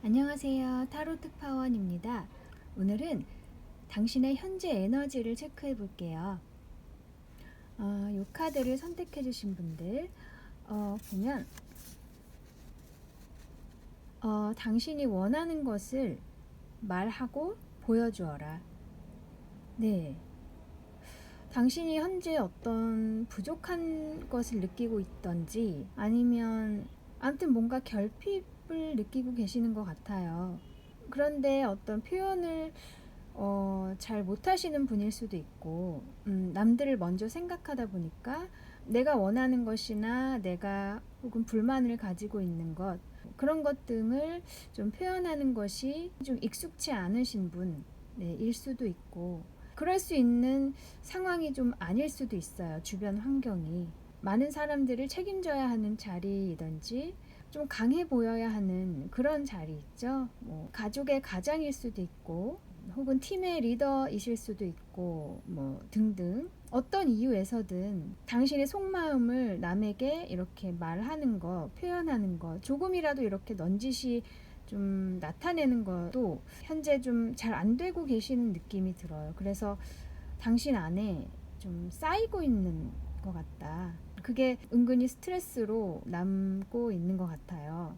안녕하세요. 타로 특파원입니다. 오늘은 당신의 현재 에너지를 체크해 볼게요. 이 카드를 선택해 주신 분들 보면 당신이 원하는 것을 말하고 보여주어라. 네. 당신이 현재 어떤 부족한 것을 느끼고 있던지 아니면 아무튼 뭔가 결핍을 느끼고 계시는 것 같아요. 그런데 어떤 표현을 잘 못하시는 분일 수도 있고, 남들을 먼저 생각하다 보니까 내가 원하는 것이나 내가 혹은 불만을 가지고 있는 것, 그런 것 등을 좀 표현하는 것이 좀 익숙치 않으신 분, 네, 일 수도 있고, 그럴 수 있는 상황이 좀 아닐 수도 있어요. 주변 환경이. 많은 사람들을 책임져야 하는 자리이든지, 좀 강해 보여야 하는 그런 자리 있죠. 뭐 가족의 가장일 수도 있고, 혹은 팀의 리더이실 수도 있고, 뭐 등등 어떤 이유에서든 당신의 속마음을 남에게 이렇게 말하는 거, 표현하는 거, 조금이라도 이렇게 넌지시 좀 나타내는 것도 현재 좀 잘 안 되고 계시는 느낌이 들어요. 그래서 당신 안에 좀 쌓이고 있는 것 같다. 그게 은근히 스트레스로 남고 있는 것 같아요.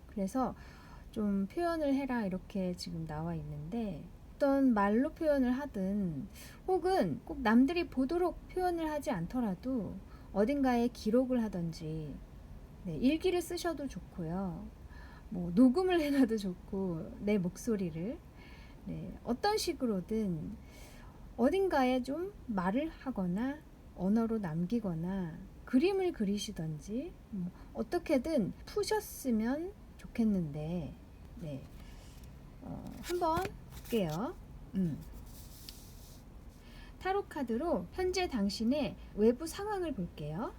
그래서 좀 표현을 해라 이렇게 지금 나와 있는데, 어떤 말로 표현을 하든 혹은 꼭 남들이 보도록 표현을 하지 않더라도 어딘가에 기록을 하든지, 네, 일기를 쓰셔도 좋고요. 뭐 녹음을 해놔도 좋고, 내 목소리를, 네, 어떤 식으로든 어딘가에 좀 말을 하거나 언어로 남기거나 그림을 그리시던지, 어떻게든 푸셨으면 좋겠는데, 네, 한번 볼게요. 타로 카드로 현재 당신의 외부 상황을 볼게요.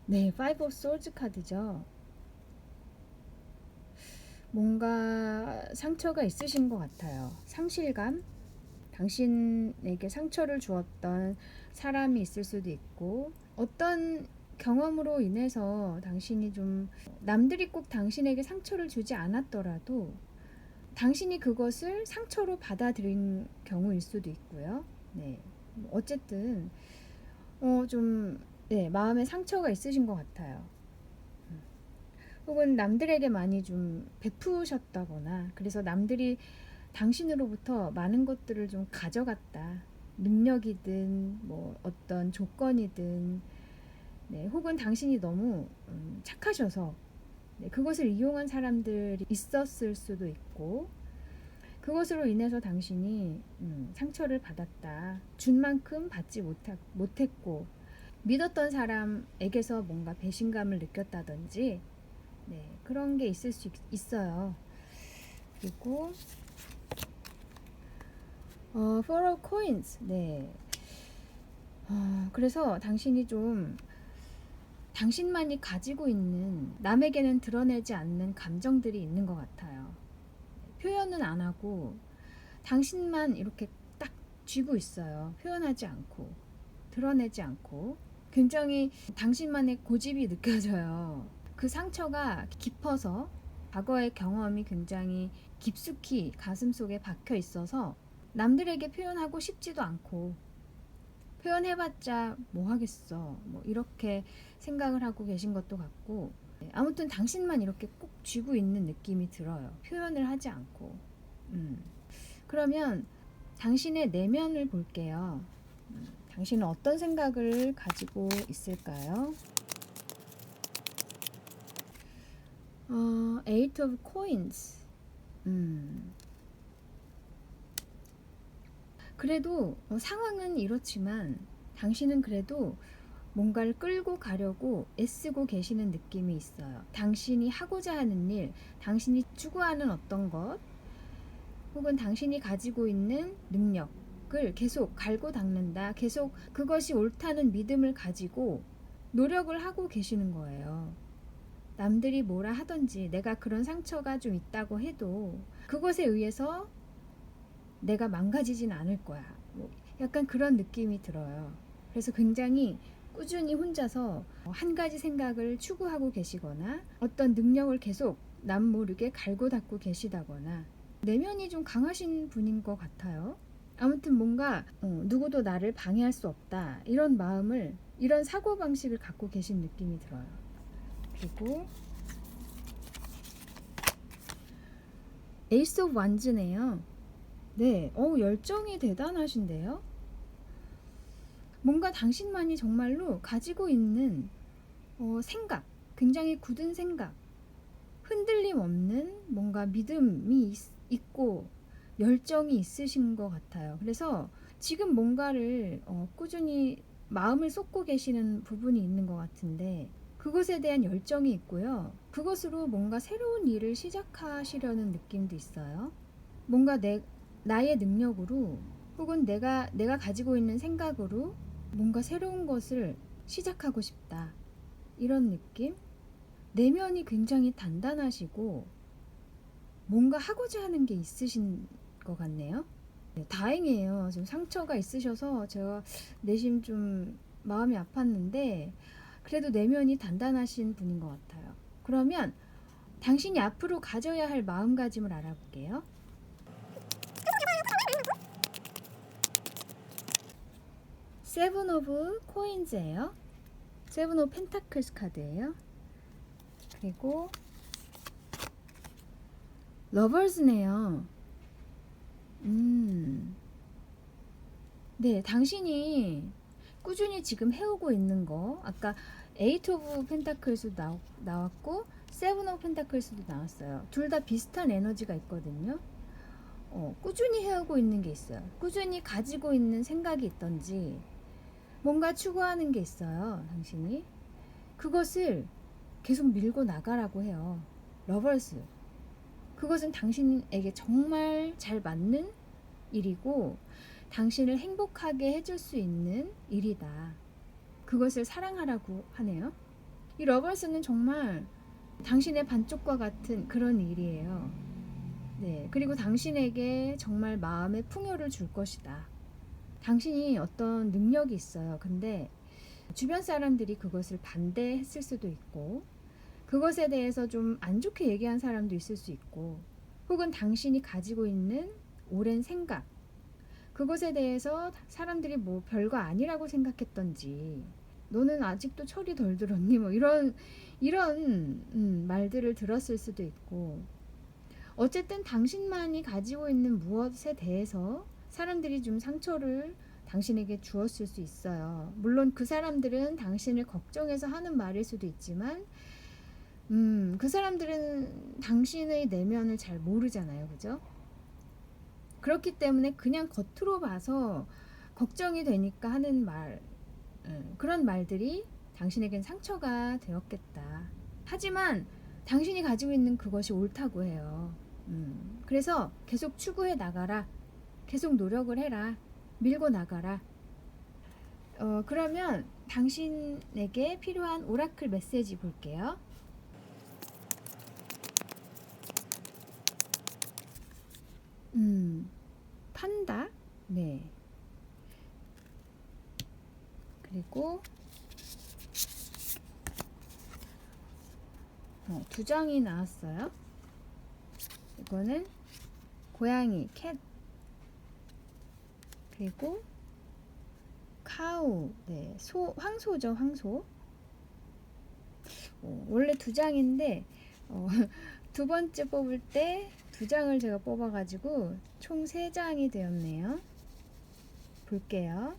네, Five of Swords 카드죠. 뭔가 상처가 있으신 것 같아요. 상실감? 당신에게 상처를 주었던 사람이 있을 수도 있고, 어떤 경험으로 인해서 당신이 좀, 남들이 꼭 당신에게 상처를 주지 않았더라도 당신이 그것을 상처로 받아들인 경우일 수도 있고요. 네. 어쨌든 좀, 네, 마음에 상처가 있으신 것 같아요. 혹은 남들에게 많이 좀 베푸셨다거나, 그래서 남들이 당신으로부터 많은 것들을 좀 가져갔다. 능력이든 뭐 어떤 조건이든, 네, 혹은 당신이 너무 착하셔서, 네, 그것을 이용한 사람들이 있었을 수도 있고, 그것으로 인해서 당신이 상처를 받았다. 준 만큼 받지 못했고, 믿었던 사람에게서 뭔가 배신감을 느꼈다든지, 네, 그런 게 있을 수 있어요. 그리고 Four of Coins, 네. 그래서 당신이 좀 당신만이 가지고 있는, 남에게는 드러내지 않는 감정들이 있는 것 같아요. 표현은 안 하고 당신만 이렇게 딱 쥐고 있어요. 표현하지 않고 드러내지 않고. 굉장히 당신만의 고집이 느껴져요. 그 상처가 깊어서, 과거의 경험이 굉장히 깊숙이 가슴속에 박혀 있어서 남들에게 표현하고 싶지도 않고, 표현해봤자 뭐 하겠어, 뭐 이렇게 생각을 하고 계신 것도 같고, 아무튼 당신만 이렇게 꼭 쥐고 있는 느낌이 들어요. 표현을 하지 않고. 그러면 당신의 내면을 볼게요. 당신은 어떤 생각을 가지고 있을까요? Eight of Coins. 그래도 상황은 이렇지만 당신은 그래도 뭔가를 끌고 가려고 애쓰고 계시는 느낌이 있어요. 당신이 하고자 하는 일, 당신이 추구하는 어떤 것, 혹은 당신이 가지고 있는 능력을 계속 갈고 닦는다. 계속 그것이 옳다는 믿음을 가지고 노력을 하고 계시는 거예요. 남들이 뭐라 하든지 내가 그런 상처가 좀 있다고 해도 그것에 의해서 내가 망가지진 않을 거야. 뭐 약간 그런 느낌이 들어요. 그래서 굉장히 꾸준히 혼자서 한 가지 생각을 추구하고 계시거나 어떤 능력을 계속 남 모르게 갈고 닦고 계시다거나 내면이 좀 강하신 분인 것 같아요. 아무튼 뭔가 누구도 나를 방해할 수 없다 이런 마음을, 이런 사고방식을 갖고 계신 느낌이 들어요. 그리고 에이스 오브 완즈네요. 네, 열정이 대단하신데요. 뭔가 당신만이 정말로 가지고 있는 생각, 굉장히 굳은 생각, 흔들림 없는 뭔가 믿음이 있고 열정이 있으신 것 같아요. 그래서 지금 뭔가를 꾸준히 마음을 쏟고 계시는 부분이 있는 것 같은데 그것에 대한 열정이 있고요. 그것으로 뭔가 새로운 일을 시작하시려는 느낌도 있어요. 뭔가 나의 능력으로 혹은 내가 가지고 있는 생각으로 뭔가 새로운 것을 시작하고 싶다. 이런 느낌? 내면이 굉장히 단단하시고 뭔가 하고자 하는 게 있으신 것 같네요. 네, 다행이에요. 지금 상처가 있으셔서 제가 내심 좀 마음이 아팠는데 그래도 내면이 단단하신 분인 것 같아요. 그러면 당신이 앞으로 가져야 할 마음가짐을 알아볼게요. 세븐 오브 코인즈예요. 세븐 오브 펜타클스 카드예요. 그리고 러버즈네요. 네, 당신이 꾸준히 지금 해오고 있는 거, 아까 에이트 오브 펜타클스도 나왔고 세븐 오브 펜타클스도 나왔어요. 둘 다 비슷한 에너지가 있거든요. 꾸준히 해오고 있는 게 있어요. 꾸준히 가지고 있는 생각이 있던지 뭔가 추구하는 게 있어요. 당신이 그것을 계속 밀고 나가라고 해요. 러버스, 그것은 당신에게 정말 잘 맞는 일이고 당신을 행복하게 해줄 수 있는 일이다. 그것을 사랑하라고 하네요. 이 러버스는 정말 당신의 반쪽과 같은 그런 일이에요. 네, 그리고 당신에게 정말 마음의 풍요를 줄 것이다. 당신이 어떤 능력이 있어요. 근데 주변 사람들이 그것을 반대했을 수도 있고 그것에 대해서 좀 안 좋게 얘기한 사람도 있을 수 있고 혹은 당신이 가지고 있는 오랜 생각, 그것에 대해서 사람들이 뭐 별거 아니라고 생각했던지 너는 아직도 철이 덜 들었니? 뭐 이런 말들을 들었을 수도 있고 어쨌든 당신만이 가지고 있는 무엇에 대해서 사람들이 좀 상처를 당신에게 주었을 수 있어요. 물론 그 사람들은 당신을 걱정해서 하는 말일 수도 있지만 그 사람들은 당신의 내면을 잘 모르잖아요. 그죠? 그렇기 때문에 그냥 겉으로 봐서 걱정이 되니까 하는 말, 그런 말들이 당신에겐 상처가 되었겠다. 하지만 당신이 가지고 있는 그것이 옳다고 해요. 그래서 계속 추구해 나가라. 계속 노력을 해라. 밀고 나가라. 그러면 당신에게 필요한 오라클 메시지 볼게요. 판다. 네. 그리고 두 장이 나왔어요. 이거는 고양이, 캣. 그리고 카우, 네, 황소죠, 황소. 원래 두 장인데 두 번째 뽑을 때 두 장을 제가 뽑아가지고 총 세 장이 되었네요. 볼게요.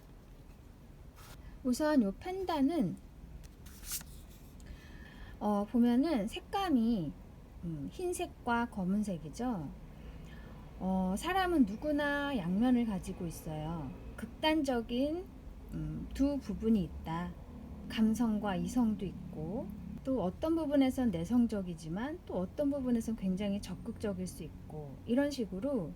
우선 요 펜다는 보면은 색감이 흰색과 검은색이죠. 사람은 누구나 양면을 가지고 있어요. 극단적인 두 부분이 있다. 감성과 이성도 있고, 또 어떤 부분에선 내성적이지만 또 어떤 부분에선 굉장히 적극적일 수 있고, 이런 식으로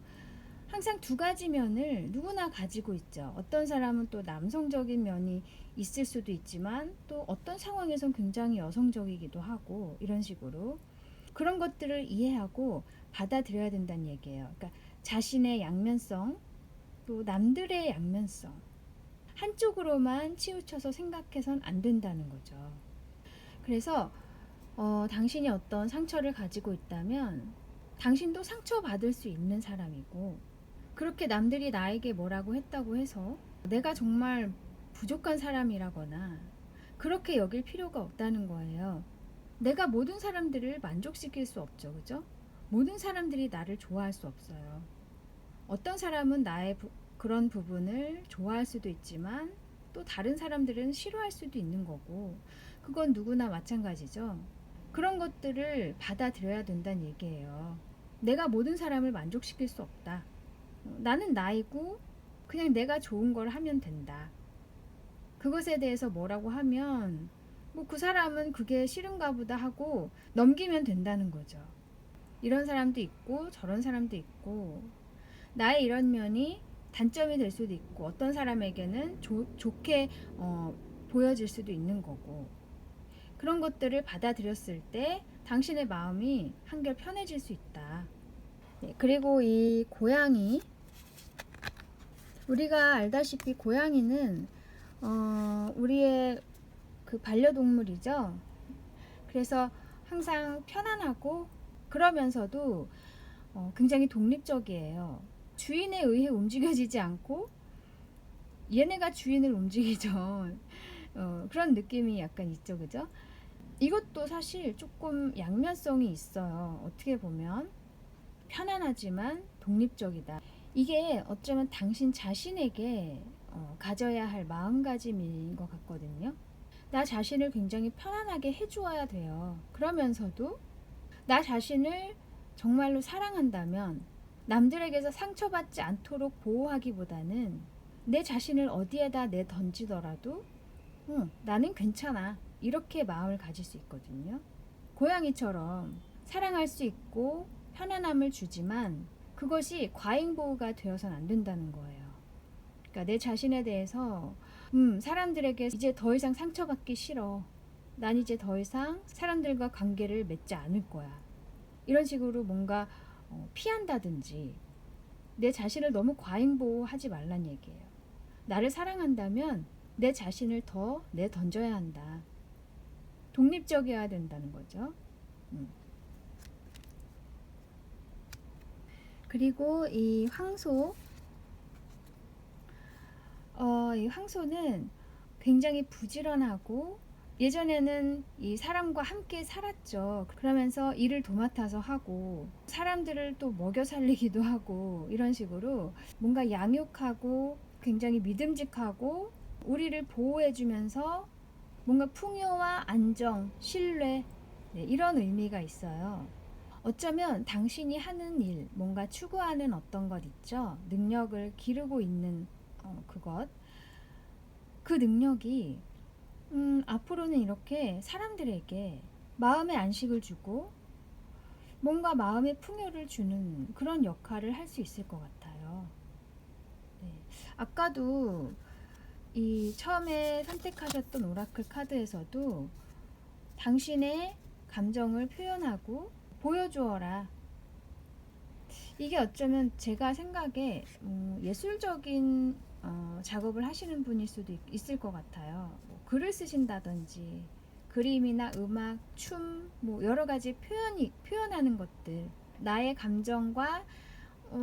항상 두 가지 면을 누구나 가지고 있죠. 어떤 사람은 또 남성적인 면이 있을 수도 있지만 또 어떤 상황에선 굉장히 여성적이기도 하고, 이런 식으로 그런 것들을 이해하고 받아들여야 된다는 얘기예요. 그러니까 자신의 양면성, 또 남들의 양면성, 한쪽으로만 치우쳐서 생각해선 안 된다는 거죠. 그래서 당신이 어떤 상처를 가지고 있다면 당신도 상처받을 수 있는 사람이고, 그렇게 남들이 나에게 뭐라고 했다고 해서 내가 정말 부족한 사람이라거나 그렇게 여길 필요가 없다는 거예요. 내가 모든 사람들을 만족시킬 수 없죠. 그죠? 모든 사람들이 나를 좋아할 수 없어요. 어떤 사람은 나의 그런 부분을 좋아할 수도 있지만 또 다른 사람들은 싫어할 수도 있는 거고, 그건 누구나 마찬가지죠. 그런 것들을 받아들여야 된다는 얘기예요. 내가 모든 사람을 만족시킬 수 없다. 나는 나이고 그냥 내가 좋은 걸 하면 된다. 그것에 대해서 뭐라고 하면 뭐 그 사람은 그게 싫은가 보다 하고 넘기면 된다는 거죠. 이런 사람도 있고 저런 사람도 있고, 나의 이런 면이 단점이 될 수도 있고 어떤 사람에게는 좋게 보여질 수도 있는 거고, 그런 것들을 받아들였을 때 당신의 마음이 한결 편해질 수 있다. 네, 그리고 이 고양이, 우리가 알다시피 고양이는 우리의 그 반려동물이죠. 그래서 항상 편안하고 그러면서도 굉장히 독립적이에요. 주인에 의해 움직여지지 않고 얘네가 주인을 움직이죠. 그런 느낌이 약간 있죠, 그죠? 이것도 사실 조금 양면성이 있어요. 어떻게 보면 편안하지만 독립적이다. 이게 어쩌면 당신 자신에게 가져야 할 마음가짐인 것 같거든요. 나 자신을 굉장히 편안하게 해주어야 돼요. 그러면서도 나 자신을 정말로 사랑한다면 남들에게서 상처받지 않도록 보호하기보다는 내 자신을 어디에다 내던지더라도 나는 괜찮아, 이렇게 마음을 가질 수 있거든요. 고양이처럼 사랑할 수 있고 편안함을 주지만 그것이 과잉보호가 되어서는 안 된다는 거예요. 그러니까 내 자신에 대해서 사람들에게 이제 더 이상 상처받기 싫어, 난 이제 더 이상 사람들과 관계를 맺지 않을 거야, 이런 식으로 뭔가 피한다든지 내 자신을 너무 과잉보호하지 말란 얘기예요. 나를 사랑한다면 내 자신을 더 내던져야 한다. 독립적이어야 된다는 거죠. 그리고 이 황소, 이 황소는 굉장히 부지런하고 예전에는 이 사람과 함께 살았죠. 그러면서 일을 도맡아서 하고 사람들을 또 먹여 살리기도 하고, 이런 식으로 뭔가 양육하고 굉장히 믿음직하고 우리를 보호해주면서 뭔가 풍요와 안정, 신뢰, 네, 이런 의미가 있어요. 어쩌면 당신이 하는 일, 뭔가 추구하는 어떤 것 있죠. 능력을 기르고 있는 그것. 그 능력이 앞으로는 이렇게 사람들에게 마음의 안식을 주고 뭔가 마음의 풍요를 주는 그런 역할을 할 수 있을 것 같아요. 네. 아까도 이 처음에 선택하셨던 오라클 카드에서도 당신의 감정을 표현하고 보여주어라. 이게 어쩌면 제가 생각에 예술적인 작업을 하시는 분일 수도 있을 것 같아요. 뭐 글을 쓰신다든지 그림이나 음악, 춤, 뭐 여러 가지 표현하는 것들, 나의 감정과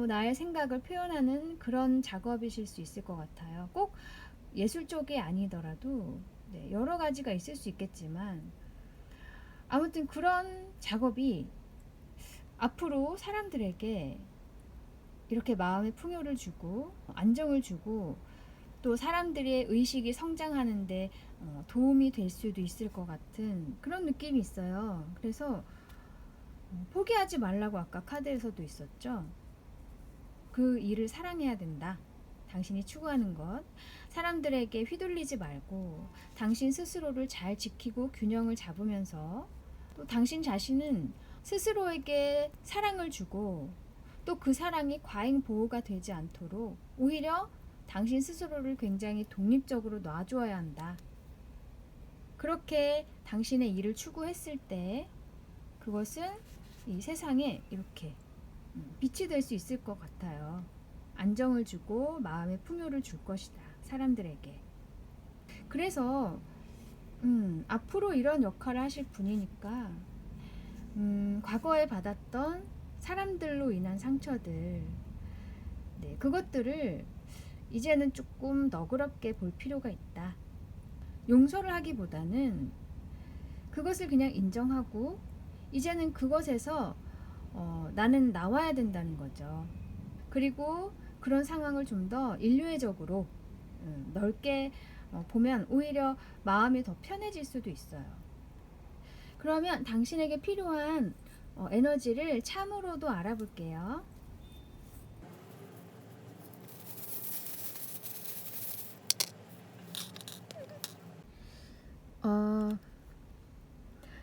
나의 생각을 표현하는 그런 작업이실 수 있을 것 같아요. 꼭 예술 쪽이 아니더라도 네, 여러 가지가 있을 수 있겠지만 아무튼 그런 작업이 앞으로 사람들에게 이렇게 마음의 풍요를 주고 안정을 주고 또 사람들의 의식이 성장하는데 도움이 될 수도 있을 것 같은 그런 느낌이 있어요. 그래서 포기하지 말라고 아까 카드에서도 있었죠. 그 일을 사랑해야 된다. 당신이 추구하는 것. 사람들에게 휘둘리지 말고 당신 스스로를 잘 지키고 균형을 잡으면서 또 당신 자신은 스스로에게 사랑을 주고 또 그 사랑이 과잉 보호가 되지 않도록 오히려 당신 스스로를 굉장히 독립적으로 놔주어야 한다. 그렇게 당신의 일을 추구했을 때 그것은 이 세상에 이렇게 빛이 될 수 있을 것 같아요. 안정을 주고 마음의 풍요를 줄 것이다. 사람들에게. 그래서 앞으로 이런 역할을 하실 분이니까 과거에 받았던 사람들로 인한 상처들, 네, 그것들을 이제는 조금 너그럽게 볼 필요가 있다. 용서를 하기보다는 그것을 그냥 인정하고 이제는 그것에서 나는 나와야 된다는 거죠. 그리고 그런 상황을 좀 더 인류애적으로 넓게 보면 오히려 마음이 더 편해질 수도 있어요. 그러면 당신에게 필요한 에너지를 참으로도 알아볼게요.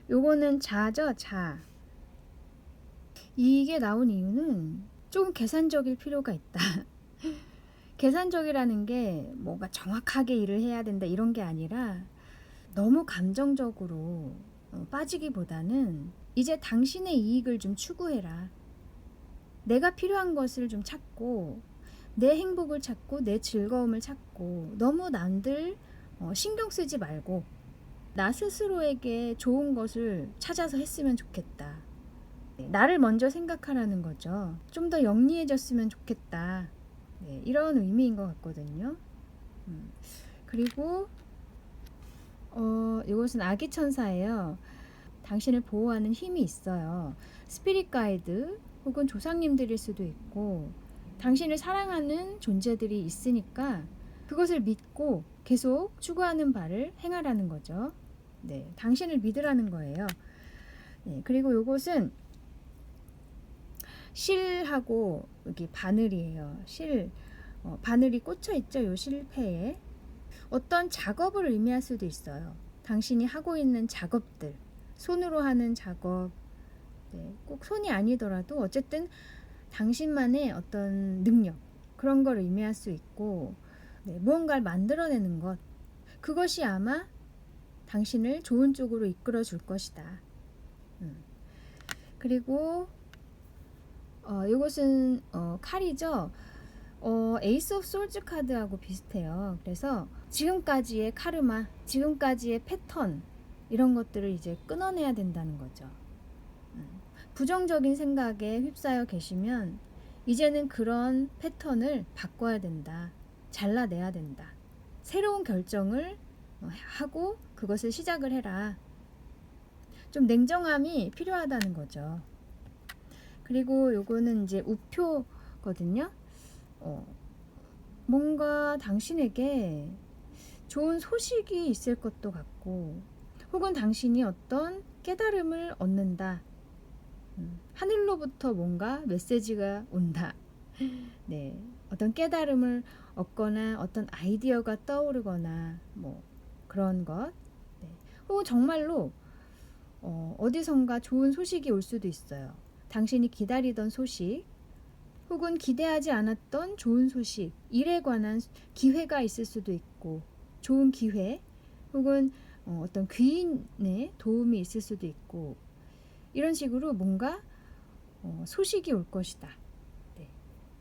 요거는 자죠, 자. 이게 나온 이유는 조금 계산적일 필요가 있다. 계산적이라는 게 뭔가 정확하게 일을 해야 된다 이런 게 아니라 너무 감정적으로 빠지기보다는 이제 당신의 이익을 좀 추구해라. 내가 필요한 것을 좀 찾고 내 행복을 찾고 내 즐거움을 찾고 너무 남들 신경 쓰지 말고 나 스스로에게 좋은 것을 찾아서 했으면 좋겠다. 나를 먼저 생각하라는 거죠. 좀 더 영리해졌으면 좋겠다. 네, 이런 의미인 것 같거든요. 그리고 이것은 아기 천사예요. 당신을 보호하는 힘이 있어요. 스피릿 가이드 혹은 조상님들일 수도 있고 당신을 사랑하는 존재들이 있으니까 그것을 믿고 계속 추구하는 바를 행하라는 거죠. 네, 당신을 믿으라는 거예요. 네, 그리고 이것은 실하고 여기 바늘이에요. 실, 바늘이 꽂혀 있죠. 요 실패에 어떤 작업을 의미할 수도 있어요. 당신이 하고 있는 작업들, 손으로 하는 작업, 네, 꼭 손이 아니더라도 어쨌든 당신만의 어떤 능력 그런 걸 의미할 수 있고 네, 무언가를 만들어내는 것 그것이 아마 당신을 좋은 쪽으로 이끌어 줄 것이다. 그리고 이것은 칼이죠. 에이스 오브 솔즈 카드하고 비슷해요. 그래서 지금까지의 카르마, 지금까지의 패턴 이런 것들을 이제 끊어내야 된다는 거죠. 부정적인 생각에 휩싸여 계시면 이제는 그런 패턴을 바꿔야 된다. 잘라내야 된다. 새로운 결정을 하고 그것을 시작을 해라. 좀 냉정함이 필요하다는 거죠. 그리고 요거는 이제 우표거든요. 뭔가 당신에게 좋은 소식이 있을 것도 같고 혹은 당신이 어떤 깨달음을 얻는다. 하늘로부터 뭔가 메시지가 온다. 네, 어떤 깨달음을 얻거나 어떤 아이디어가 떠오르거나 뭐 그런 것. 네. 혹은 정말로 어디선가 좋은 소식이 올 수도 있어요. 당신이 기다리던 소식 혹은 기대하지 않았던 좋은 소식, 일에 관한 기회가 있을 수도 있고 좋은 기회 혹은 어떤 귀인의 도움이 있을 수도 있고 이런 식으로 뭔가 소식이 올 것이다. 네.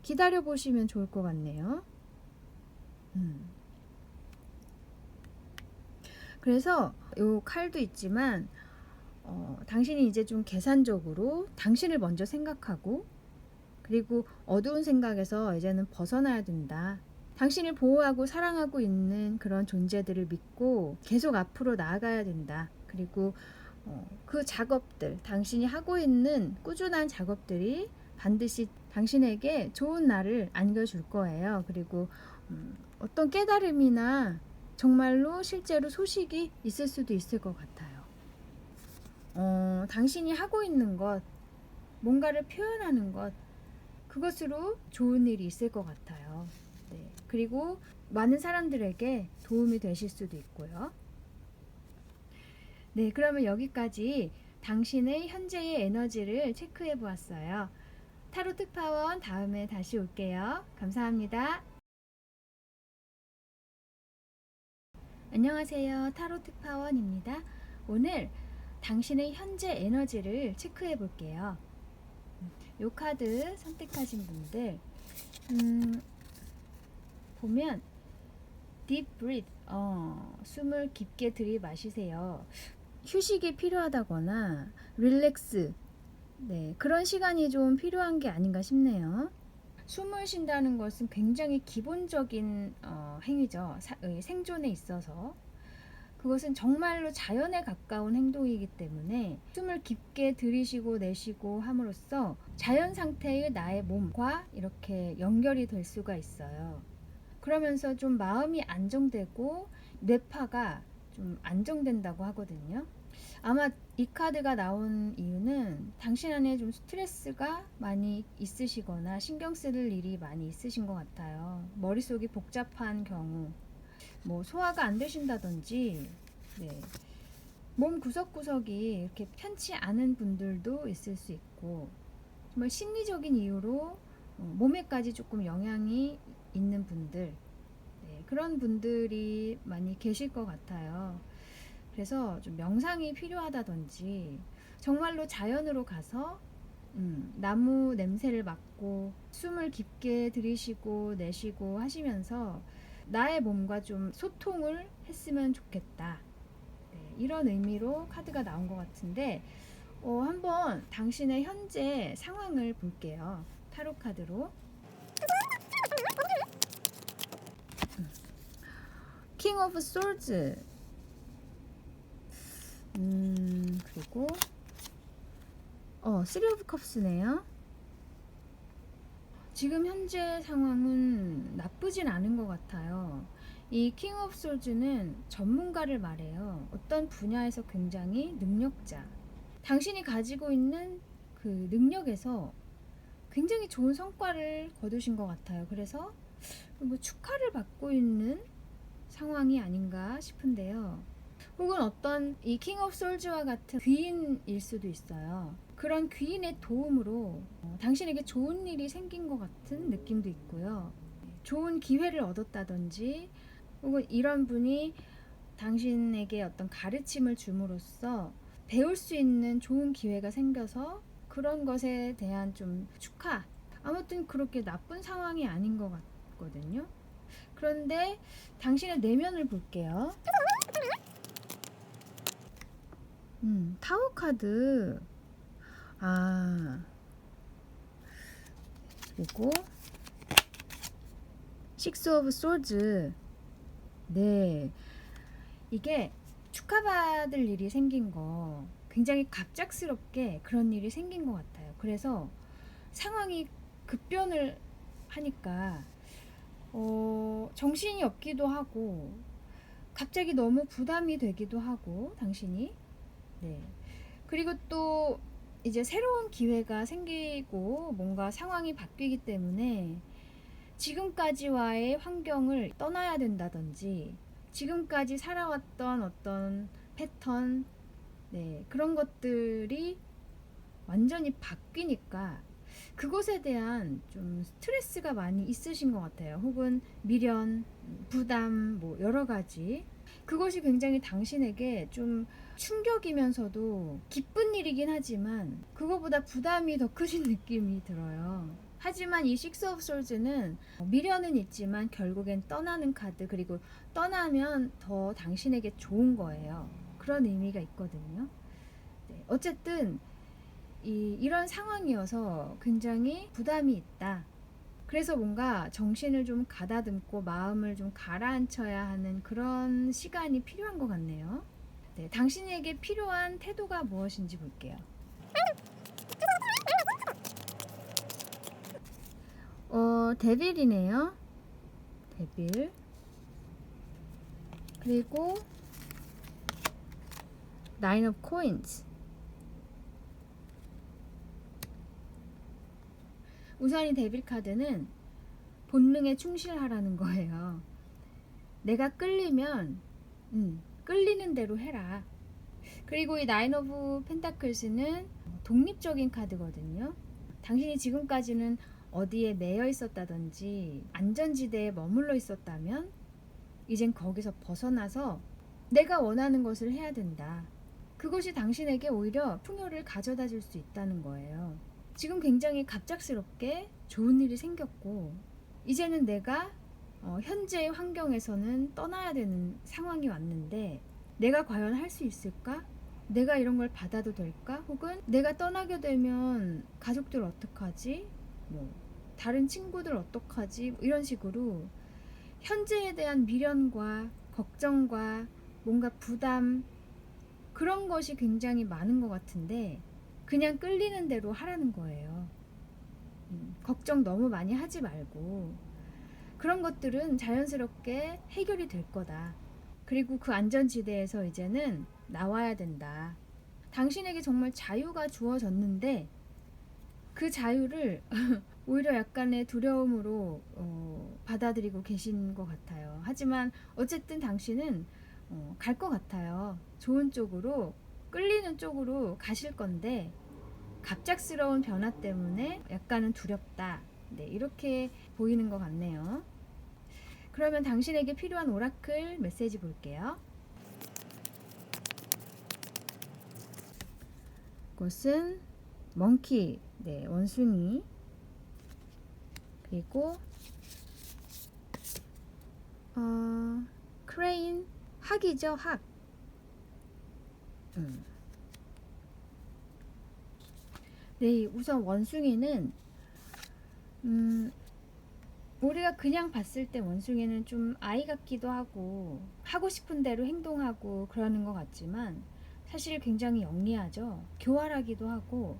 기다려 보시면 좋을 것 같네요. 그래서 요 칼도 있지만 당신이 이제 좀 계산적으로 당신을 먼저 생각하고 그리고 어두운 생각에서 이제는 벗어나야 된다. 당신을 보호하고 사랑하고 있는 그런 존재들을 믿고 계속 앞으로 나아가야 된다. 그리고 그 작업들, 당신이 하고 있는 꾸준한 작업들이 반드시 당신에게 좋은 날을 안겨줄 거예요. 그리고 어떤 깨달음이나 정말로 실제로 소식이 있을 수도 있을 것 같아요. 당신이 하고 있는 것, 뭔가를 표현하는 것, 그것으로 좋은 일이 있을 것 같아요. 네. 그리고 많은 사람들에게 도움이 되실 수도 있고요. 네, 그러면 여기까지 당신의 현재의 에너지를 체크해 보았어요. 타로 특파원 다음에 다시 올게요. 감사합니다. 안녕하세요. 타로 특파원입니다. 오늘 당신의 현재 에너지를 체크해 볼게요. 요 카드 선택하신 분들 보면 deep breath, 숨을 깊게 들이마시세요. 휴식이 필요하다거나 릴렉스, 네, 그런 시간이 좀 필요한 게 아닌가 싶네요. 숨을 쉰다는 것은 굉장히 기본적인 행위죠. 생존에 있어서. 그것은 정말로 자연에 가까운 행동이기 때문에 숨을 깊게 들이쉬고 내쉬고 함으로써 자연 상태의 나의 몸과 이렇게 연결이 될 수가 있어요. 그러면서 좀 마음이 안정되고 뇌파가 좀 안정된다고 하거든요. 아마 이 카드가 나온 이유는 당신 안에 좀 스트레스가 많이 있으시거나 신경 쓸 일이 많이 있으신 것 같아요. 머릿속이 복잡한 경우, 뭐 소화가 안 되신다든지, 네, 몸 구석구석이 이렇게 편치 않은 분들도 있을 수 있고, 정말 심리적인 이유로 몸에까지 조금 영향이 있는 분들, 네, 그런 분들이 많이 계실 것 같아요. 그래서 좀 명상이 필요하다든지 정말로 자연으로 가서 나무 냄새를 맡고 숨을 깊게 들이쉬고 내쉬고 하시면서 나의 몸과 좀 소통을 했으면 좋겠다. 네, 이런 의미로 카드가 나온 것 같은데 한번 당신의 현재 상황을 볼게요. 타로 카드로. 킹 오브 솔즈, 그리고 쓰리 오브 컵스네요. 지금 현재 상황은 나쁘진 않은 것 같아요. 이 킹 오브 솔즈는 전문가를 말해요. 어떤 분야에서 굉장히 능력자. 당신이 가지고 있는 그 능력에서 굉장히 좋은 성과를 거두신 것 같아요. 그래서 뭐 축하를 받고 있는 상황이 아닌가 싶은데요. 혹은 어떤 이 킹 오브 솔즈와 같은 귀인일 수도 있어요. 그런 귀인의 도움으로 당신에게 좋은 일이 생긴 것 같은 느낌도 있고요. 좋은 기회를 얻었다든지 혹은 이런 분이 당신에게 어떤 가르침을 줌으로써 배울 수 있는 좋은 기회가 생겨서 그런 것에 대한 좀 축하. 아무튼 그렇게 나쁜 상황이 아닌 것 같거든요. 그런데 당신의 내면을 볼게요. 타워 카드. 그리고 식스 오브 소드. 네, 이게 축하받을 일이 생긴 거 굉장히 갑작스럽게 그런 일이 생긴 것 같아요. 그래서 상황이 급변을 하니까 정신이 없기도 하고 갑자기 너무 부담이 되기도 하고 당신이, 네, 그리고 또 이제 새로운 기회가 생기고 뭔가 상황이 바뀌기 때문에 지금까지와의 환경을 떠나야 된다든지 지금까지 살아왔던 어떤 패턴, 네, 그런 것들이 완전히 바뀌니까 그것에 대한 좀 스트레스가 많이 있으신 것 같아요. 혹은 미련, 부담, 뭐 여러 가지. 그것이 굉장히 당신에게 좀 충격이면서도 기쁜 일이긴 하지만 그거보다 부담이 더 크신 느낌이 들어요. 하지만 이 식스 오브 솔즈는 미련은 있지만 결국엔 떠나는 카드, 그리고 떠나면 더 당신에게 좋은 거예요. 그런 의미가 있거든요. 네, 어쨌든 이런 상황이어서 굉장히 부담이 있다. 그래서 뭔가 정신을 좀 가다듬고 마음을 좀 가라앉혀야 하는 그런 시간이 필요한 것 같네요. 네, 당신에게 필요한 태도가 무엇인지 볼게요. 데빌이네요. 데빌. 그리고 나인 오브 코인즈. 우선 이 데빌 카드는 본능에 충실하라는 거예요. 내가 끌리면 끌리는 대로 해라. 그리고 이 나인 오브 펜타클스는 독립적인 카드거든요. 당신이 지금까지는 어디에 매여 있었다든지 안전지대에 머물러 있었다면 이젠 거기서 벗어나서 내가 원하는 것을 해야 된다. 그것이 당신에게 오히려 풍요를 가져다 줄 수 있다는 거예요. 지금 굉장히 갑작스럽게 좋은 일이 생겼고 이제는 내가 현재의 환경에서는 떠나야 되는 상황이 왔는데 내가 과연 할 수 있을까? 내가 이런 걸 받아도 될까? 혹은 내가 떠나게 되면 가족들 어떡하지? 뭐 다른 친구들 어떡하지? 이런 식으로 현재에 대한 미련과 걱정과 뭔가 부담 그런 것이 굉장히 많은 것 같은데 그냥 끌리는 대로 하라는 거예요. 걱정 너무 많이 하지 말고 그런 것들은 자연스럽게 해결이 될 거다. 그리고 그 안전지대에서 이제는 나와야 된다. 당신에게 정말 자유가 주어졌는데 그 자유를 오히려 약간의 두려움으로 받아들이고 계신 것 같아요. 하지만 어쨌든 당신은 갈 것 같아요. 좋은 쪽으로 끌리는 쪽으로 가실 건데 갑작스러운 변화 때문에 약간은 두렵다. 네, 이렇게 보이는 것 같네요. 그러면 당신에게 필요한 오라클 메시지 볼게요. 그것은 멍키, 네, 원숭이, 그리고 크레인, 학이죠, 학. 네, 우선 원숭이는 우리가 그냥 봤을 때 원숭이는 좀 아이 같기도 하고 하고 싶은 대로 행동하고 그러는 것 같지만 사실 굉장히 영리하죠. 교활하기도 하고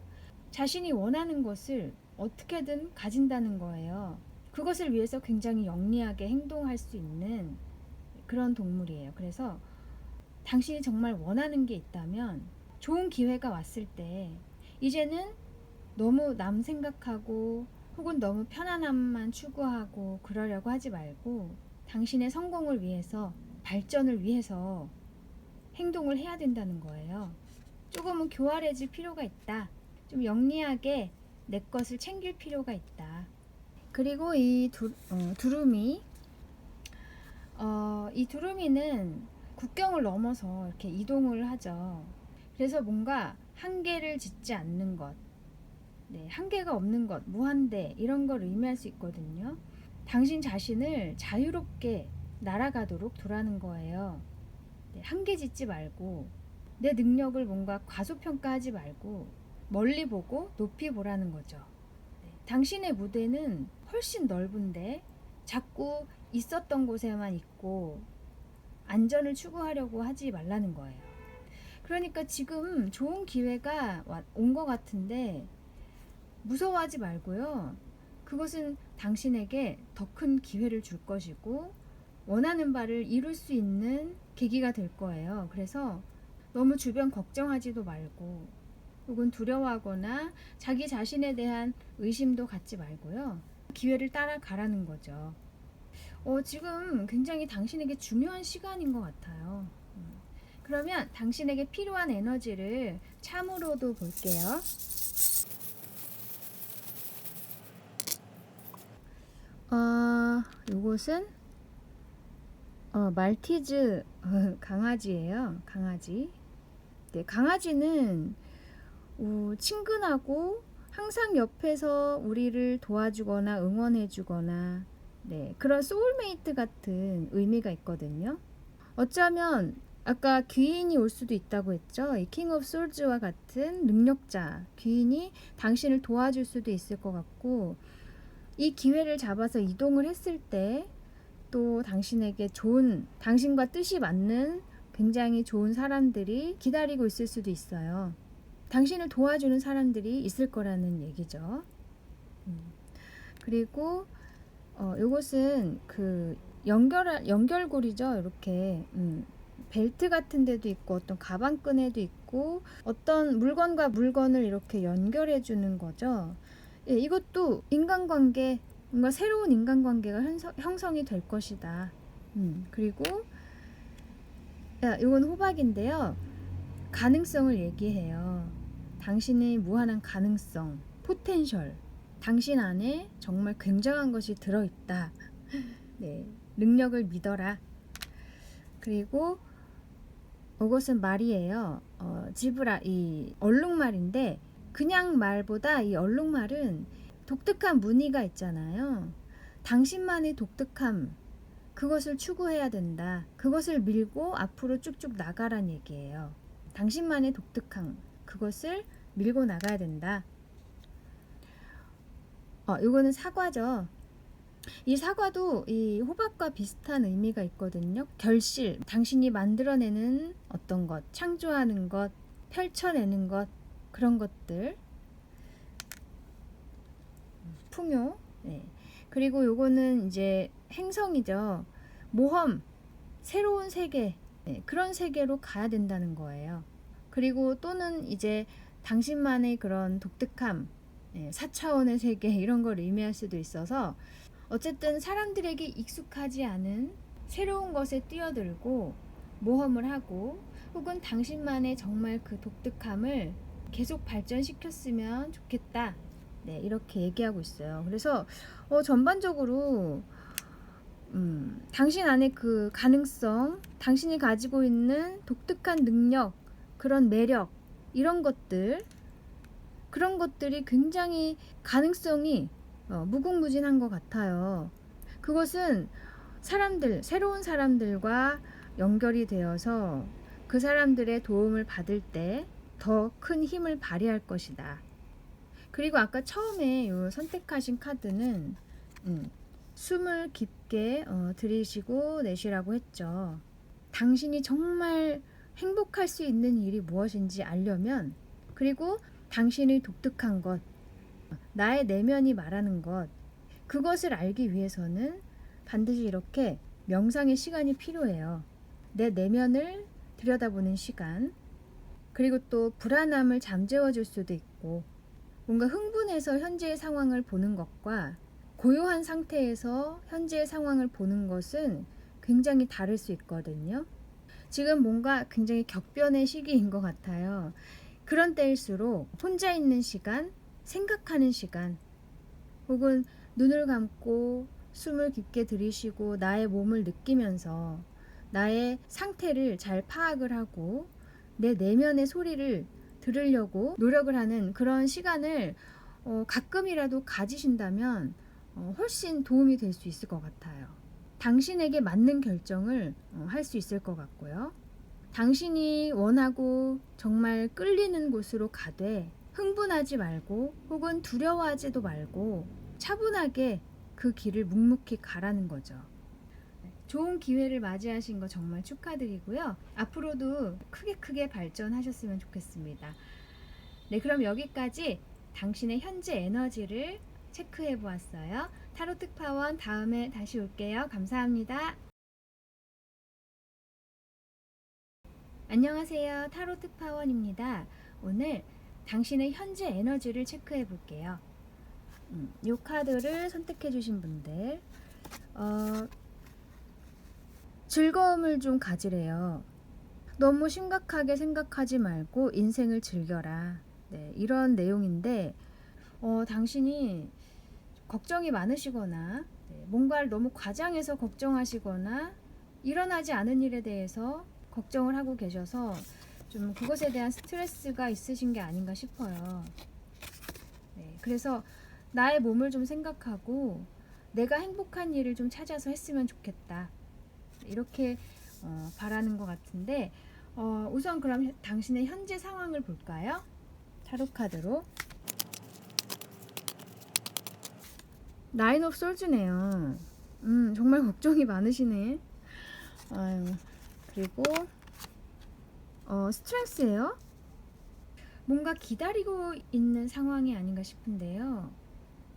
자신이 원하는 것을 어떻게든 가진다는 거예요. 그것을 위해서 굉장히 영리하게 행동할 수 있는 그런 동물이에요. 그래서 당신이 정말 원하는 게 있다면 좋은 기회가 왔을 때 이제는 너무 남 생각하고 혹은 너무 편안함만 추구하고 그러려고 하지 말고 당신의 성공을 위해서 발전을 위해서 행동을 해야 된다는 거예요. 조금은 교활해질 필요가 있다. 좀 영리하게 내 것을 챙길 필요가 있다. 그리고 이 두루미 이 두루미는 국경을 넘어서 이렇게 이동을 하죠. 그래서 뭔가 한계를 짓지 않는 것, 네, 한계가 없는 것, 무한대 이런 걸 의미할 수 있거든요. 당신 자신을 자유롭게 날아가도록 두라는 거예요. 네, 한계 짓지 말고 내 능력을 뭔가 과소평가하지 말고 멀리 보고 높이 보라는 거죠. 네, 당신의 무대는 훨씬 넓은데 자꾸 있었던 곳에만 있고 안전을 추구하려고 하지 말라는 거예요. 그러니까 지금 좋은 기회가 온 것 같은데 무서워하지 말고요. 그것은 당신에게 더 큰 기회를 줄 것이고 원하는 바를 이룰 수 있는 계기가 될 거예요. 그래서 너무 주변 걱정하지도 말고 혹은 두려워하거나 자기 자신에 대한 의심도 갖지 말고요. 기회를 따라가라는 거죠. 지금 굉장히 당신에게 중요한 시간인 것 같아요. 그러면 당신에게 필요한 에너지를 참으로도 볼게요. 요것은 말티즈 강아지예요. 강아지. 네, 강아지는 친근하고 항상 옆에서 우리를 도와주거나 응원해주거나 네, 그런 소울메이트 같은 의미가 있거든요. 어쩌면 아까 귀인이 올 수도 있다고 했죠. 이 킹 오브 솔즈와 같은 능력자 귀인이 당신을 도와줄 수도 있을 것 같고 이 기회를 잡아서 이동을 했을 때 또 당신에게 좋은 당신과 뜻이 맞는 굉장히 좋은 사람들이 기다리고 있을 수도 있어요. 당신을 도와주는 사람들이 있을 거라는 얘기죠. 그리고 요것은 그 연결고리죠. 이렇게 벨트 같은 데도 있고 어떤 가방끈에도 있고 어떤 물건과 물건을 이렇게 연결해 주는 거죠. 예, 이것도 인간관계 뭔가 새로운 인간관계가 형성이 될 것이다. 그리고 이건 호박인데요. 가능성을 얘기해요. 당신의 무한한 가능성, 포텐셜. 당신 안에 정말 굉장한 것이 들어있다. 네, 능력을 믿어라. 그리고 이것은 말이에요. 지브라, 이 얼룩말인데 그냥 말보다 이 얼룩말은 독특한 무늬가 있잖아요. 당신만의 독특함, 그것을 추구해야 된다. 그것을 밀고 앞으로 쭉쭉 나가란 얘기예요. 당신만의 독특함, 그것을 밀고 나가야 된다. 이거는 사과죠. 이 사과도 이 호박과 비슷한 의미가 있거든요. 결실, 당신이 만들어내는 어떤 것, 창조하는 것, 펼쳐내는 것, 그런 것들. 풍요. 네. 그리고 요거는 이제 행성이죠. 모험, 새로운 세계, 네, 그런 세계로 가야 된다는 거예요. 그리고 또는 이제 당신만의 그런 독특함, 네, 4차원의 세계 이런 걸 의미할 수도 있어서 어쨌든 사람들에게 익숙하지 않은 새로운 것에 뛰어들고 모험을 하고 혹은 당신만의 정말 그 독특함을 계속 발전시켰으면 좋겠다. 네, 이렇게 얘기하고 있어요. 그래서 전반적으로 당신 안에 그 가능성, 당신이 가지고 있는 독특한 능력, 그런 매력, 이런 것들, 그런 것들이 굉장히 가능성이 무궁무진한 것 같아요. 그것은 새로운 사람들과 연결이 되어서 그 사람들의 도움을 받을 때 더 큰 힘을 발휘할 것이다. 그리고 아까 처음에 요 선택하신 카드는 숨을 깊게 들이쉬고 내쉬라고 했죠. 당신이 정말 행복할 수 있는 일이 무엇인지 알려면, 그리고 당신의 독특한 것, 나의 내면이 말하는 것, 그것을 알기 위해서는 반드시 이렇게 명상의 시간이 필요해요. 내 내면을 들여다보는 시간, 그리고 또 불안함을 잠재워 줄 수도 있고, 뭔가 흥분해서 현재의 상황을 보는 것과 고요한 상태에서 현재의 상황을 보는 것은 굉장히 다를 수 있거든요. 지금 뭔가 굉장히 격변의 시기인 것 같아요. 그런 때일수록 혼자 있는 시간, 생각하는 시간, 혹은 눈을 감고 숨을 깊게 들이쉬고 나의 몸을 느끼면서 나의 상태를 잘 파악을 하고 내 내면의 소리를 들으려고 노력을 하는 그런 시간을 가끔이라도 가지신다면 훨씬 도움이 될 수 있을 것 같아요. 당신에게 맞는 결정을 할 수 있을 것 같고요. 당신이 원하고 정말 끌리는 곳으로 가되 흥분하지 말고 혹은 두려워하지도 말고 차분하게 그 길을 묵묵히 가라는 거죠. 좋은 기회를 맞이하신 거 정말 축하드리고요. 앞으로도 크게 발전하셨으면 좋겠습니다. 네, 그럼 여기까지 당신의 현재 에너지를 체크해 보았어요. 타로 특파원 다음에 다시 올게요. 감사합니다. 안녕하세요. 타로 특파원입니다. 오늘 당신의 현재 에너지를 체크해 볼게요. 이 카드를 선택해 주신 분들 즐거움을 좀 가지래요. 너무 심각하게 생각하지 말고 인생을 즐겨라. 네, 이런 내용인데 당신이 걱정이 많으시거나 뭔가를 너무 과장해서 걱정하시거나 일어나지 않은 일에 대해서 걱정을 하고 계셔서 좀 그것에 대한 스트레스가 있으신 게 아닌가 싶어요. 네, 그래서 나의 몸을 좀 생각하고 내가 행복한 일을 좀 찾아서 했으면 좋겠다. 이렇게 바라는 것 같은데 우선 그럼 당신의 현재 상황을 볼까요? 타로 카드로 나인 오브 솔즈네요. 정말 걱정이 많으시네. 아유, 그리고 스트레스예요. 뭔가 기다리고 있는 상황이 아닌가 싶은데요.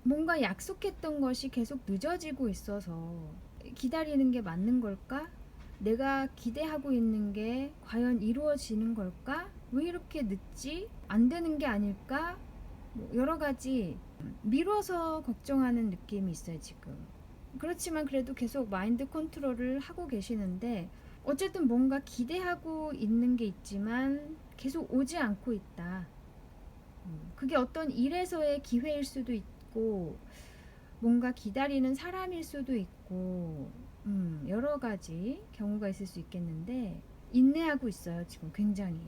뭔가 약속했던 것이 계속 늦어지고 있어서 기다리는 게 맞는 걸까? 내가 기대하고 있는 게 과연 이루어지는 걸까? 왜 이렇게 늦지? 안 되는 게 아닐까? 여러 가지 미뤄서 걱정하는 느낌이 있어요, 지금. 그렇지만 그래도 계속 마인드 컨트롤을 하고 계시는데 어쨌든 뭔가 기대하고 있는 게 있지만 계속 오지 않고 있다. 그게 어떤 일에서의 기회일 수도 있고 뭔가 기다리는 사람일 수도 있고 여러 가지 경우가 있을 수 있겠는데 인내하고 있어요, 지금 굉장히.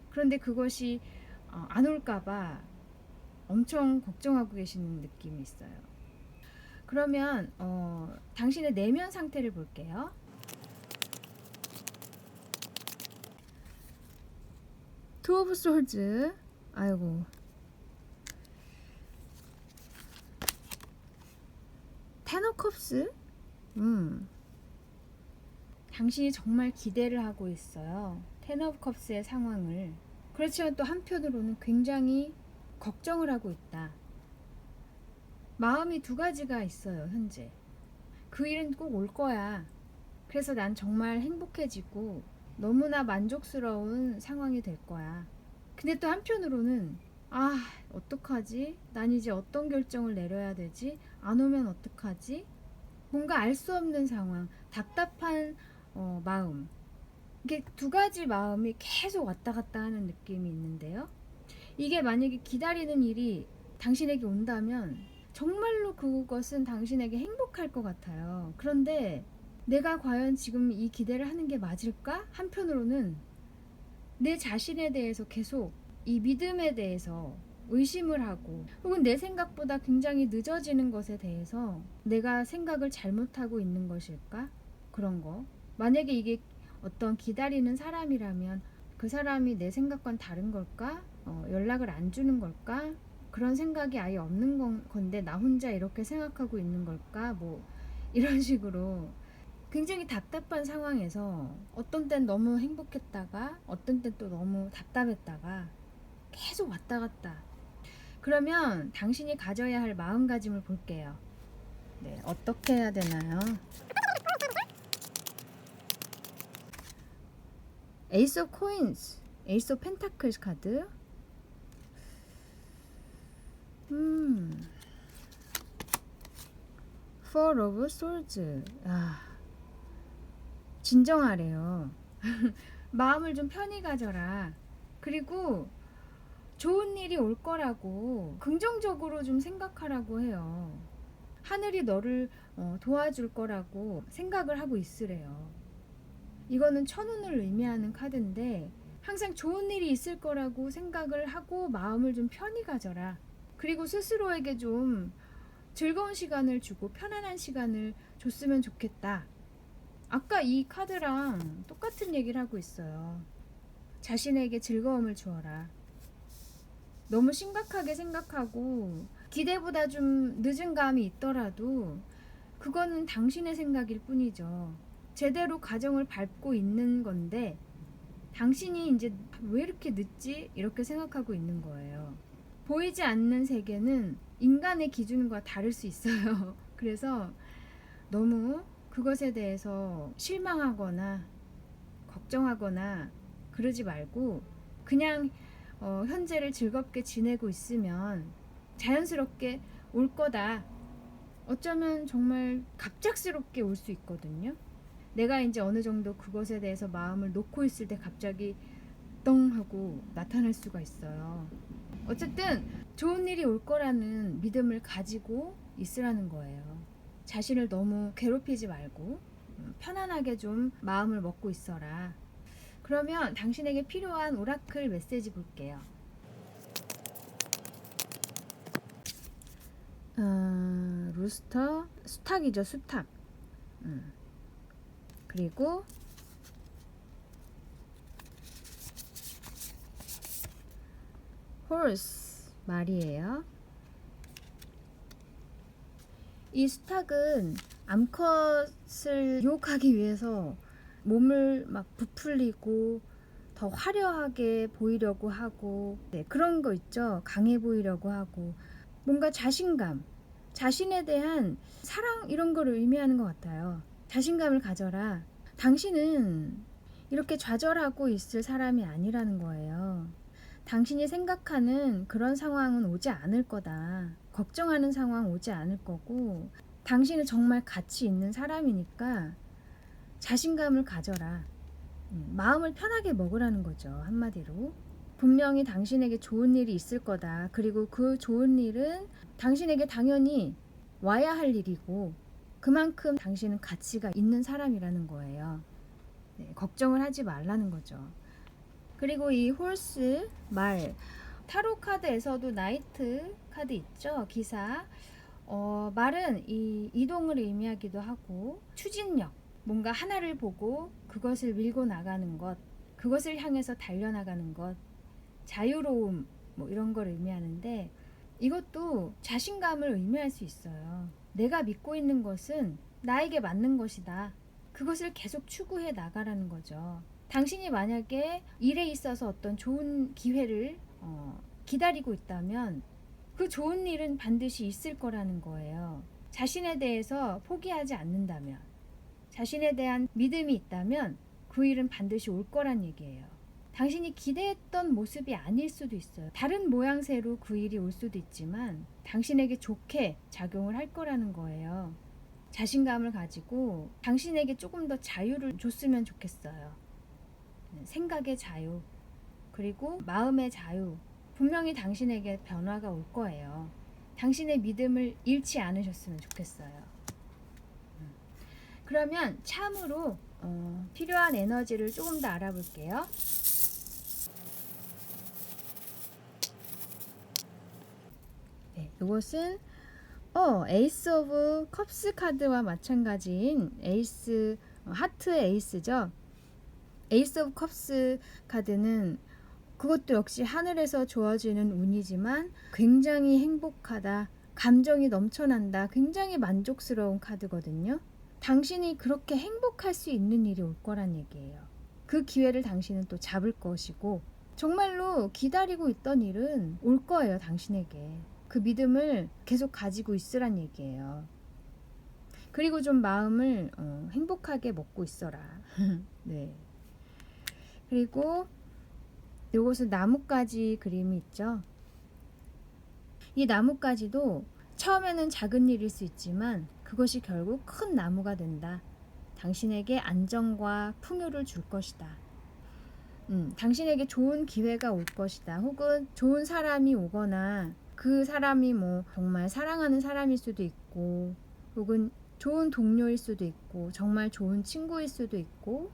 그런데 그것이 안 올까봐 엄청 걱정하고 계시는 느낌이 있어요. 그러면 당신의 내면 상태를 볼게요. 투 오브 솔즈. 아이고. 텐 오브 컵스. 당신이 정말 기대를 하고 있어요. 텐 오브 컵스의 상황을. 그렇지만 또 한편으로는 굉장히 걱정을 하고 있다. 마음이 두 가지가 있어요, 현재. 그 일은 꼭 올 거야. 그래서 난 정말 행복해지고 너무나 만족스러운 상황이 될 거야. 근데 또 한편으로는 어떡하지? 난 이제 어떤 결정을 내려야 되지? 안 오면 어떡하지? 뭔가 알 수 없는 상황, 답답한 마음. 이게 두 가지 마음이 계속 왔다 갔다 하는 느낌이 있는데요. 이게 만약에 기다리는 일이 당신에게 온다면 정말로 그것은 당신에게 행복할 것 같아요. 그런데 내가 과연 지금 이 기대를 하는 게 맞을까? 한편으로는 내 자신에 대해서 계속 이 믿음에 대해서 의심을 하고 혹은 내 생각보다 굉장히 늦어지는 것에 대해서 내가 생각을 잘못하고 있는 것일까? 그런 거. 만약에 이게 어떤 기다리는 사람이라면 그 사람이 내 생각과는 다른 걸까? 연락을 안 주는 걸까? 그런 생각이 아예 없는 건데 나 혼자 이렇게 생각하고 있는 걸까? 뭐 이런 식으로 굉장히 답답한 상황에서 어떤 땐 너무 행복했다가 어떤 땐 또 너무 답답했다가 계속 왔다 갔다. 그러면 당신이 가져야 할 마음가짐을 볼게요. 네, 어떻게 해야 되나요? 에이스 오브 코인스, 에이스 오브 펜타클스 카드. 포 오브 솔즈. 진정하래요. 마음을 좀 편히 가져라. 그리고 좋은 일이 올 거라고 긍정적으로 좀 생각하라고 해요. 하늘이 너를 도와줄 거라고 생각을 하고 있으래요. 이거는 천운을 의미하는 카드인데 항상 좋은 일이 있을 거라고 생각을 하고 마음을 좀 편히 가져라. 그리고 스스로에게 좀 즐거운 시간을 주고 편안한 시간을 줬으면 좋겠다. 아까 이 카드랑 똑같은 얘기를 하고 있어요. 자신에게 즐거움을 주어라. 너무 심각하게 생각하고 기대보다 좀 늦은 감이 있더라도 그거는 당신의 생각일 뿐이죠. 제대로 가정을 밟고 있는 건데 당신이 이제 왜 이렇게 늦지? 이렇게 생각하고 있는 거예요. 보이지 않는 세계는 인간의 기준과 다를 수 있어요. 그래서 너무 그것에 대해서 실망하거나 걱정하거나 그러지 말고 그냥 현재를 즐겁게 지내고 있으면 자연스럽게 올 거다. 어쩌면 정말 갑작스럽게 올 수 있거든요. 내가 이제 어느 정도 그것에 대해서 마음을 놓고 있을 때 갑자기 똥 하고 나타날 수가 있어요. 어쨌든 좋은 일이 올 거라는 믿음을 가지고 있으라는 거예요. 자신을 너무 괴롭히지 말고 편안하게 좀 마음을 먹고 있어라. 그러면 당신에게 필요한 오라클 메시지 볼게요. 루스터, 수탉이죠, 수탉. 그리고 horse, 말이에요. 이 수탉은 암컷을 유혹하기 위해서 몸을 막 부풀리고 더 화려하게 보이려고 하고 그런 거 있죠. 강해 보이려고 하고 뭔가 자신감, 자신에 대한 사랑 이런 거를 의미하는 것 같아요. 자신감을 가져라. 당신은 이렇게 좌절하고 있을 사람이 아니라는 거예요. 당신이 생각하는 그런 상황은 오지 않을 거다. 걱정하는 상황 오지 않을 거고, 당신은 정말 가치 있는 사람이니까 자신감을 가져라. 마음을 편하게 먹으라는 거죠. 한마디로. 분명히 당신에게 좋은 일이 있을 거다. 그리고 그 좋은 일은 당신에게 당연히 와야 할 일이고, 그만큼 당신은 가치가 있는 사람이라는 거예요. 네, 걱정을 하지 말라는 거죠. 그리고 이 홀스, 말, 타로 카드에서도 나이트 카드 있죠. 기사. 말은 이 이동을 의미하기도 하고, 추진력, 뭔가 하나를 보고 그것을 밀고 나가는 것, 그것을 향해서 달려나가는 것, 자유로움, 뭐 이런 걸 의미하는데, 이것도 자신감을 의미할 수 있어요. 내가 믿고 있는 것은 나에게 맞는 것이다. 그것을 계속 추구해 나가라는 거죠. 당신이 만약에 일에 있어서 어떤 좋은 기회를 기다리고 있다면 그 좋은 일은 반드시 있을 거라는 거예요. 자신에 대해서 포기하지 않는다면, 자신에 대한 믿음이 있다면 그 일은 반드시 올 거란 얘기예요. 당신이 기대했던 모습이 아닐 수도 있어요. 다른 모양새로 그 일이 올 수도 있지만 당신에게 좋게 작용을 할 거라는 거예요. 자신감을 가지고 당신에게 조금 더 자유를 줬으면 좋겠어요. 생각의 자유, 그리고 마음의 자유, 분명히 당신에게 변화가 올 거예요. 당신의 믿음을 잃지 않으셨으면 좋겠어요. 그러면 참으로 필요한 에너지를 조금 더 알아볼게요. 네, 이것은 에이스 오브 컵스 카드와 마찬가지인 에이스, 하트의 에이스죠. 에이스 오브 컵스 카드는 그것도 역시 하늘에서 주어지는 운이지만 굉장히 행복하다, 감정이 넘쳐난다, 굉장히 만족스러운 카드거든요. 당신이 그렇게 행복할 수 있는 일이 올 거란 얘기예요. 그 기회를 당신은 또 잡을 것이고, 정말로 기다리고 있던 일은 올 거예요. 당신에게. 그 믿음을 계속 가지고 있으란 얘기예요. 그리고 좀 마음을 행복하게 먹고 있어라. 네. 그리고 이것은 나뭇가지 그림이 있죠. 이 나뭇가지도 처음에는 작은 일일 수 있지만 그것이 결국 큰 나무가 된다. 당신에게 안정과 풍요를 줄 것이다. 당신에게 좋은 기회가 올 것이다. 혹은 좋은 사람이 오거나 그 사람이 뭐 정말 사랑하는 사람일 수도 있고, 혹은 좋은 동료일 수도 있고, 정말 좋은 친구일 수도 있고,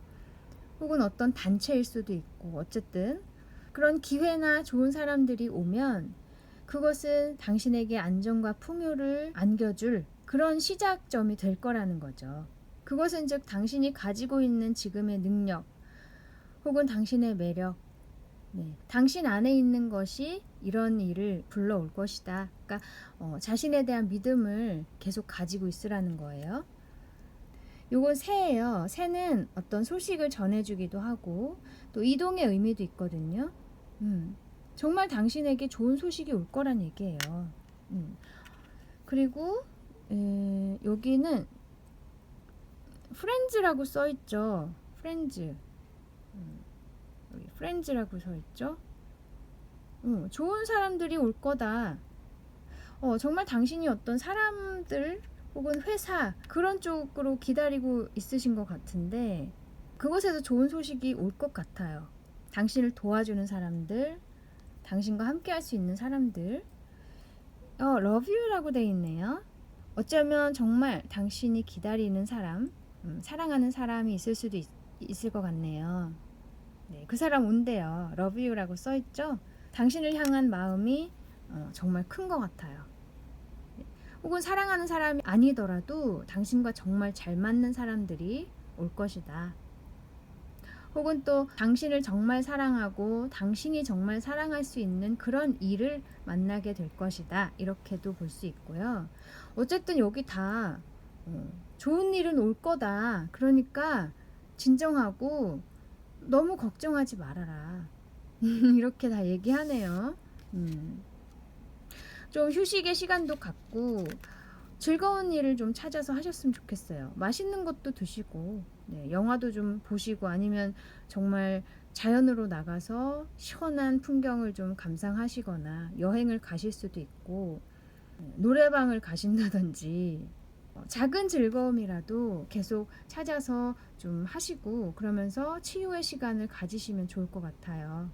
혹은 어떤 단체일 수도 있고, 어쨌든 그런 기회나 좋은 사람들이 오면 그것은 당신에게 안정과 풍요를 안겨줄 그런 시작점이 될 거라는 거죠. 그것은 즉 당신이 가지고 있는 지금의 능력, 혹은 당신의 매력, 당신 안에 있는 것이 이런 일을 불러올 것이다. 그러니까 자신에 대한 믿음을 계속 가지고 있으라는 거예요. 요건 새예요. 새는 어떤 소식을 전해주기도 하고 또 이동의 의미도 있거든요. 정말 당신에게 좋은 소식이 올 거란 얘기예요. 그리고 여기는 프렌즈라고 써있죠. 프렌즈. 여기 프렌즈라고 써있죠. 좋은 사람들이 올 거다. 정말 당신이 어떤 사람들 혹은 회사 그런 쪽으로 기다리고 있으신 것 같은데 그곳에서 좋은 소식이 올 것 같아요. 당신을 도와주는 사람들, 당신과 함께 할 수 있는 사람들. love you라고 돼 있네요. 어쩌면 정말 당신이 기다리는 사람, 사랑하는 사람이 있을 수도 있을 것 같네요. 네, 그 사람 온대요. love you라고 써있죠. 당신을 향한 마음이 정말 큰 것 같아요. 혹은 사랑하는 사람이 아니더라도 당신과 정말 잘 맞는 사람들이 올 것이다. 혹은 또 당신을 정말 사랑하고 당신이 정말 사랑할 수 있는 그런 일을 만나게 될 것이다. 이렇게도 볼 수 있고요. 어쨌든 여기 다 좋은 일은 올 거다. 그러니까 진정하고 너무 걱정하지 말아라. 이렇게 다 얘기하네요. 좀 휴식의 시간도 갖고 즐거운 일을 좀 찾아서 하셨으면 좋겠어요. 맛있는 것도 드시고, 네, 영화도 좀 보시고, 아니면 정말 자연으로 나가서 시원한 풍경을 좀 감상하시거나 여행을 가실 수도 있고, 노래방을 가신다든지, 작은 즐거움이라도 계속 찾아서 좀 하시고, 그러면서 치유의 시간을 가지시면 좋을 것 같아요.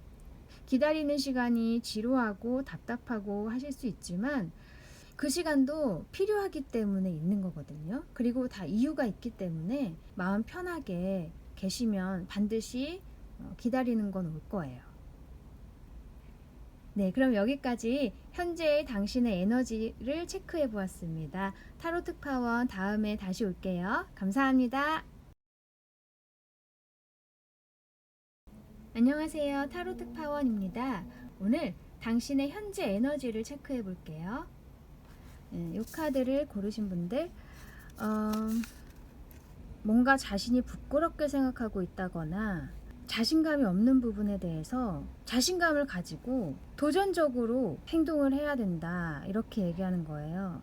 기다리는 시간이 지루하고 답답하고 하실 수 있지만 그 시간도 필요하기 때문에 있는 거거든요. 그리고 다 이유가 있기 때문에 마음 편하게 계시면 반드시 기다리는 건 올 거예요. 네, 그럼 여기까지 현재의 당신의 에너지를 체크해 보았습니다. 타로 특파원 다음에 다시 올게요. 감사합니다. 안녕하세요. 타로 특파원입니다. 오늘 당신의 현재 에너지를 체크해 볼게요. 이 카드를 고르신 분들, 뭔가 자신이 부끄럽게 생각하고 있다거나 자신감이 없는 부분에 대해서 자신감을 가지고 도전적으로 행동을 해야 된다, 이렇게 얘기하는 거예요.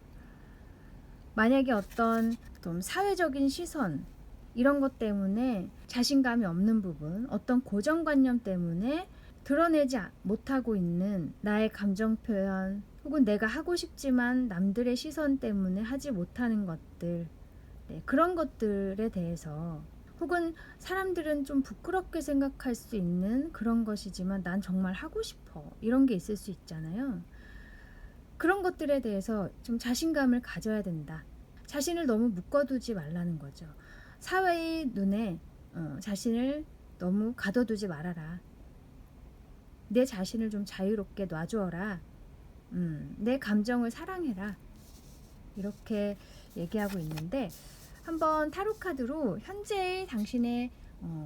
만약에 어떤 좀 사회적인 시선 이런 것 때문에 자신감이 없는 부분, 어떤 고정관념 때문에 드러내지 못하고 있는 나의 감정 표현, 혹은 내가 하고 싶지만 남들의 시선 때문에 하지 못하는 것들, 네, 그런 것들에 대해서, 혹은 사람들은 좀 부끄럽게 생각할 수 있는 그런 것이지만 난 정말 하고 싶어, 이런 게 있을 수 있잖아요. 그런 것들에 대해서 좀 자신감을 가져야 된다. 자신을 너무 묶어두지 말라는 거죠. 사회의 눈에 자신을 너무 가둬두지 말아라. 내 자신을 좀 자유롭게 놔주어라. 내 감정을 사랑해라. 이렇게 얘기하고 있는데, 한번 타로 카드로 현재의 당신의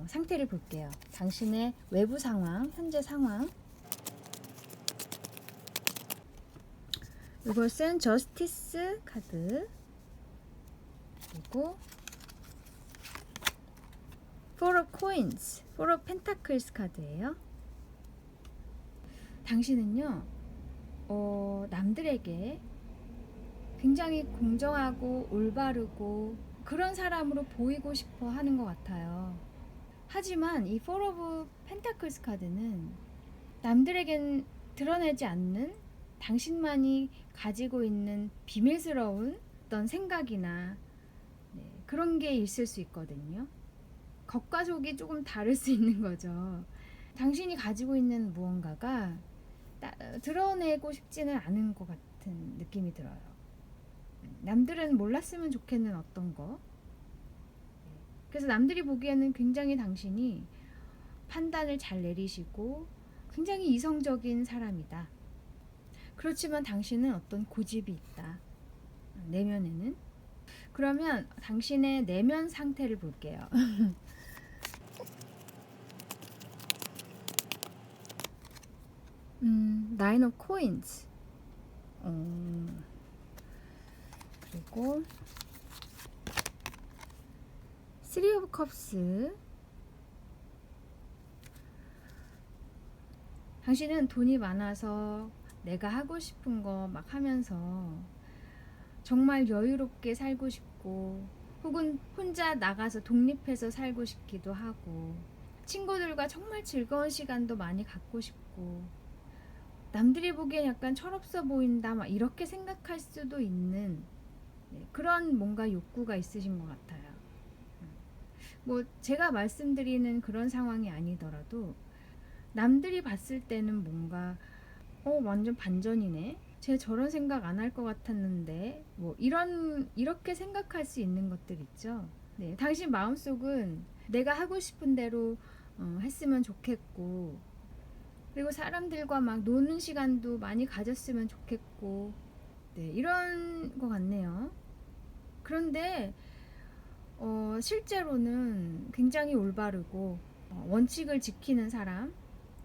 상태를 볼게요. 당신의 외부 상황, 현재 상황. 이것은 저스티스 카드, 그리고 Four of Coins, Four of Pentacles 카드예요. 당신은요, 남들에게 굉장히 공정하고 올바르고 그런 사람으로 보이고 싶어 하는 것 같아요. 하지만 이 Four of Pentacles 카드는 남들에겐 드러내지 않는 당신만이 가지고 있는 비밀스러운 어떤 생각이나, 네, 그런 게 있을 수 있거든요. 겉과 속이 조금 다를 수 있는 거죠. 당신이 가지고 있는 무언가가 드러내고 싶지는 않은 것 같은 느낌이 들어요. 남들은 몰랐으면 좋겠는 어떤 거. 그래서 남들이 보기에는 굉장히 당신이 판단을 잘 내리시고 굉장히 이성적인 사람이다. 그렇지만 당신은 어떤 고집이 있다, 내면에는. 그러면 당신의 내면 상태를 볼게요. Nine of Coins, 그리고 Three of Cups. 당신은 돈이 많아서 내가 하고 싶은 거 막 하면서 정말 여유롭게 살고 싶고, 혹은 혼자 나가서 독립해서 살고 싶기도 하고, 친구들과 정말 즐거운 시간도 많이 갖고 싶고, 남들이 보기엔 약간 철없어 보인다, 막 이렇게 생각할 수도 있는, 네, 그런 뭔가 욕구가 있으신 것 같아요. 뭐 제가 말씀드리는 그런 상황이 아니더라도 남들이 봤을 때는 뭔가 완전 반전이네, 쟤 저런 생각 안 할 것 같았는데, 뭐 이렇게 생각할 수 있는 것들 있죠. 네, 당신 마음속은 내가 하고 싶은 대로 했으면 좋겠고, 그리고 사람들과 막 노는 시간도 많이 가졌으면 좋겠고, 네, 이런 것 같네요. 그런데 실제로는 굉장히 올바르고 원칙을 지키는 사람,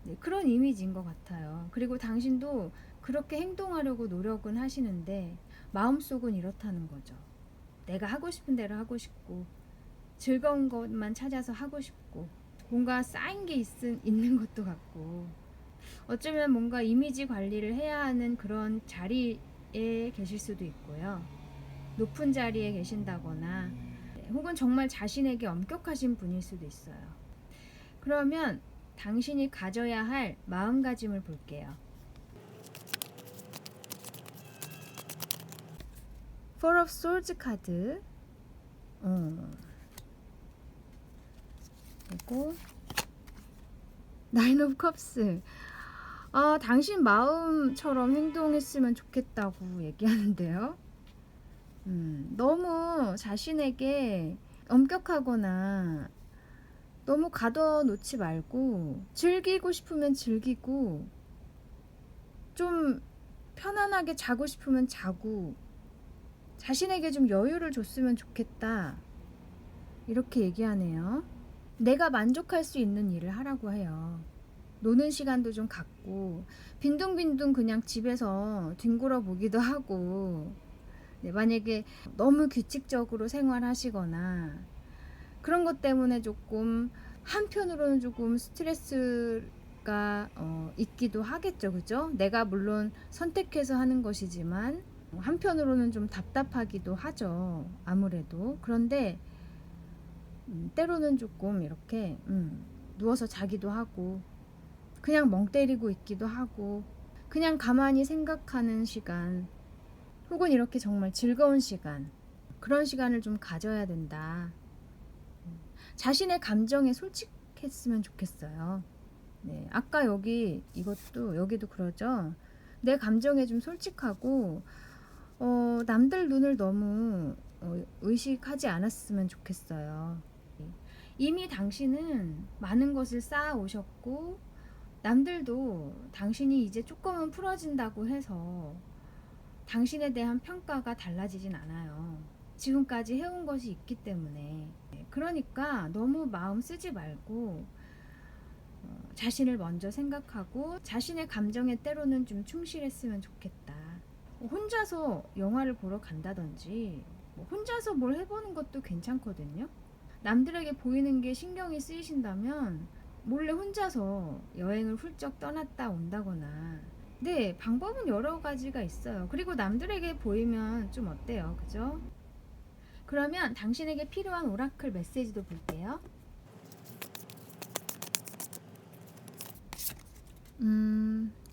네, 그런 이미지인 것 같아요. 그리고 당신도 그렇게 행동하려고 노력은 하시는데 마음속은 이렇다는 거죠. 내가 하고 싶은 대로 하고 싶고, 즐거운 것만 찾아서 하고 싶고, 뭔가 쌓인 게 있는 것도 같고, 어쩌면 뭔가 이미지 관리를 해야 하는 그런 자리에 계실 수도 있고요. 높은 자리에 계신다거나 혹은 정말 자신에게 엄격하신 분일 수도 있어요. 그러면 당신이 가져야 할 마음가짐을 볼게요. Four of Swords 카드, 그리고 Nine of Cups. 당신 마음처럼 행동했으면 좋겠다고 얘기하는데요. 너무 자신에게 엄격하거나 너무 가둬놓지 말고 즐기고 싶으면 즐기고 좀 편안하게 자고 싶으면 자고 자신에게 좀 여유를 줬으면 좋겠다. 이렇게 얘기하네요. 내가 만족할 수 있는 일을 하라고 해요. 노는 시간도 좀 갖고 빈둥빈둥 그냥 집에서 뒹굴어 보기도 하고 만약에 너무 규칙적으로 생활하시거나 그런 것 때문에 조금 한편으로는 조금 스트레스가 있기도 하겠죠. 그죠? 내가 물론 선택해서 하는 것이지만 한편으로는 좀 답답하기도 하죠. 아무래도. 그런데 때로는 조금 이렇게 누워서 자기도 하고 그냥 멍 때리고 있기도 하고 그냥 가만히 생각하는 시간 혹은 이렇게 정말 즐거운 시간 그런 시간을 좀 가져야 된다. 자신의 감정에 솔직했으면 좋겠어요. 네, 아까 여기도 그러죠. 내 감정에 좀 솔직하고 남들 눈을 너무 의식하지 않았으면 좋겠어요. 이미 당신은 많은 것을 쌓아 오셨고 남들도 당신이 이제 조금은 풀어진다고 해서 당신에 대한 평가가 달라지진 않아요. 지금까지 해온 것이 있기 때문에. 그러니까 너무 마음 쓰지 말고 자신을 먼저 생각하고 자신의 감정에 때로는 좀 충실했으면 좋겠다. 혼자서 영화를 보러 간다든지 혼자서 뭘 해보는 것도 괜찮거든요. 남들에게 보이는 게 신경이 쓰이신다면 몰래 혼자서 여행을 훌쩍 떠났다 온다거나 네, 방법은 여러 가지가 있어요. 그리고 남들에게 보이면 좀 어때요? 그죠? 그러면 당신에게 필요한 오라클 메시지도 볼게요.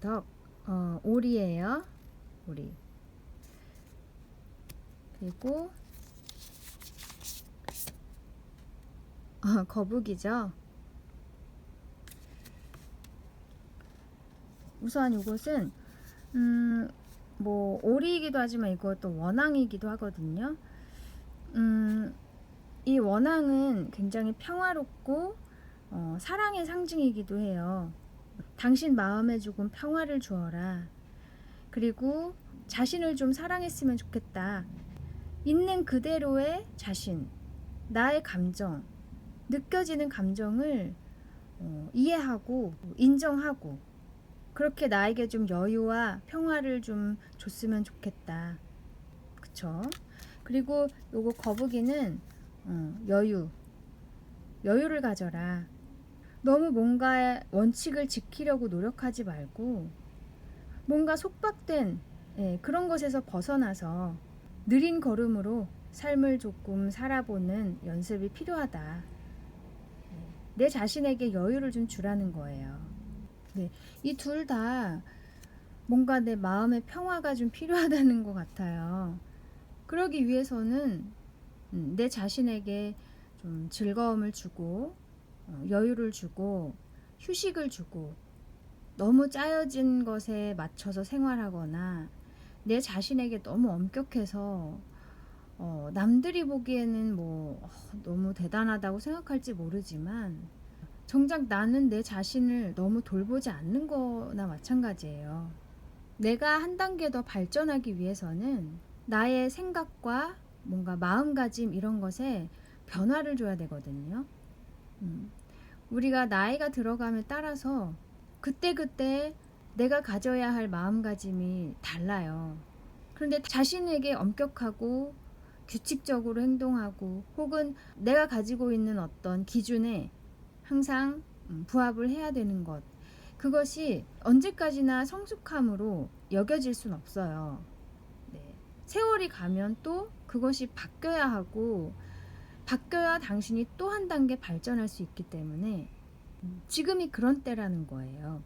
덕, 오리예요. 오리. 그리고 거북이죠. 우선 이것은 뭐 오리이기도 하지만 이것도 원앙이기도 하거든요. 이 원앙은 굉장히 평화롭고 사랑의 상징이기도 해요. 당신 마음에 조금 평화를 주어라. 그리고 자신을 좀 사랑했으면 좋겠다. 있는 그대로의 자신, 나의 감정, 느껴지는 감정을 이해하고 인정하고 그렇게 나에게 좀 여유와 평화를 좀 줬으면 좋겠다. 그쵸? 그리고 요거 거북이는 여유를 가져라. 너무 뭔가 원칙을 지키려고 노력하지 말고 뭔가 속박된 그런 것에서 벗어나서 느린 걸음으로 삶을 조금 살아보는 연습이 필요하다. 내 자신에게 여유를 좀 주라는 거예요. 네, 이 둘 다 뭔가 내 마음의 평화가 좀 필요하다는 것 같아요. 그러기 위해서는 내 자신에게 좀 즐거움을 주고 여유를 주고 휴식을 주고 너무 짜여진 것에 맞춰서 생활하거나 내 자신에게 너무 엄격해서 남들이 보기에는 너무 대단하다고 생각할지 모르지만 정작 나는 내 자신을 너무 돌보지 않는 거나 마찬가지예요. 내가 한 단계 더 발전하기 위해서는 나의 생각과 뭔가 마음가짐 이런 것에 변화를 줘야 되거든요. 우리가 나이가 들어감에 따라서 그때그때 내가 가져야 할 마음가짐이 달라요. 그런데 자신에게 엄격하고 규칙적으로 행동하고 혹은 내가 가지고 있는 어떤 기준에 항상 부합을 해야 되는 것, 그것이 언제까지나 성숙함으로 여겨질 순 없어요. 네. 세월이 가면 또 그것이 바뀌어야 하고, 바뀌어야 당신이 또 한 단계 발전할 수 있기 때문에 지금이 그런 때라는 거예요.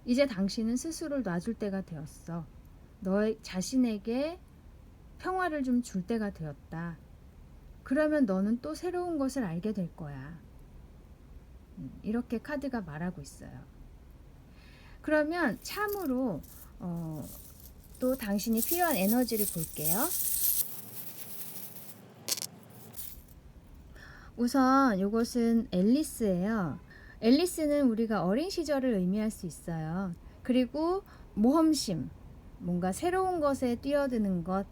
이제 당신은 스스로를 놔줄 때가 되었어. 너 자신에게 평화를 좀 줄 때가 되었다. 그러면 너는 또 새로운 것을 알게 될 거야. 이렇게 카드가 말하고 있어요. 그러면 참으로 또 당신이 필요한 에너지를 볼게요. 우선 이것은 앨리스예요. 앨리스는 우리가 어린 시절을 의미할 수 있어요. 그리고 모험심, 뭔가 새로운 것에 뛰어드는 것,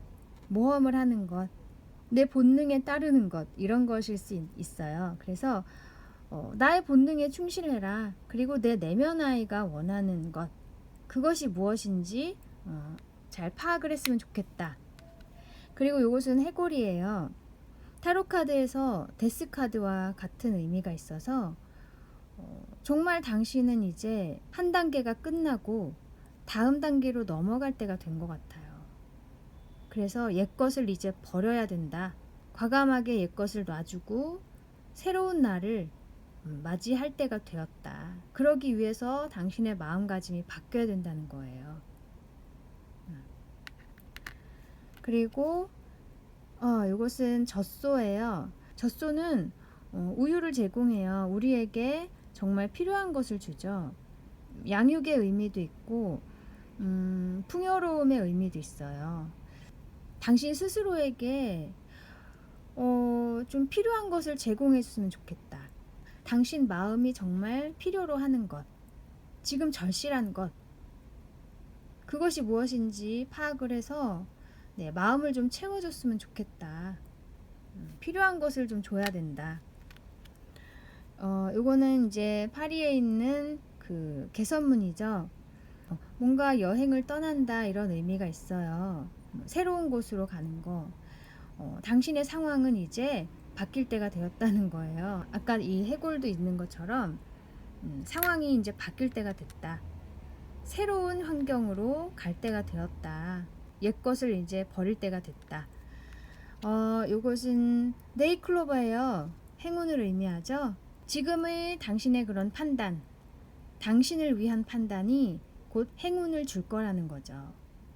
모험을 하는 것, 내 본능에 따르는 것, 이런 것일 수 있어요. 그래서 나의 본능에 충실해라. 그리고 내 내면 아이가 원하는 것, 그것이 무엇인지 잘 파악을 했으면 좋겠다. 그리고 이것은 해골이에요. 타로 카드에서 데스 카드와 같은 의미가 있어서 정말 당신은 이제 한 단계가 끝나고 다음 단계로 넘어갈 때가 된 것 같아요. 그래서 옛것을 이제 버려야 된다. 과감하게 옛것을 놔주고 새로운 날을 맞이할 때가 되었다. 그러기 위해서 당신의 마음가짐이 바뀌어야 된다는 거예요. 그리고 이것은 젖소예요. 젖소는 우유를 제공해요. 우리에게 정말 필요한 것을 주죠. 양육의 의미도 있고 풍요로움의 의미도 있어요. 당신 스스로에게 좀 필요한 것을 제공해 줬으면 좋겠다. 당신 마음이 정말 필요로 하는 것, 지금 절실한 것, 그것이 무엇인지 파악을 해서 마음을 좀 채워줬으면 좋겠다. 필요한 것을 좀 줘야 된다. 요거는 이제 파리에 있는 그 개선문이죠. 뭔가 여행을 떠난다 이런 의미가 있어요. 새로운 곳으로 가는 거. 당신의 상황은 이제 바뀔 때가 되었다는 거예요. 아까 이 해골도 있는 것처럼 상황이 이제 바뀔 때가 됐다. 새로운 환경으로 갈 때가 되었다. 옛 것을 이제 버릴 때가 됐다. 요것은 네이클로버예요. 행운을 의미하죠. 지금의 당신의 그런 판단, 당신을 위한 판단이 곧 행운을 줄 거라는 거죠.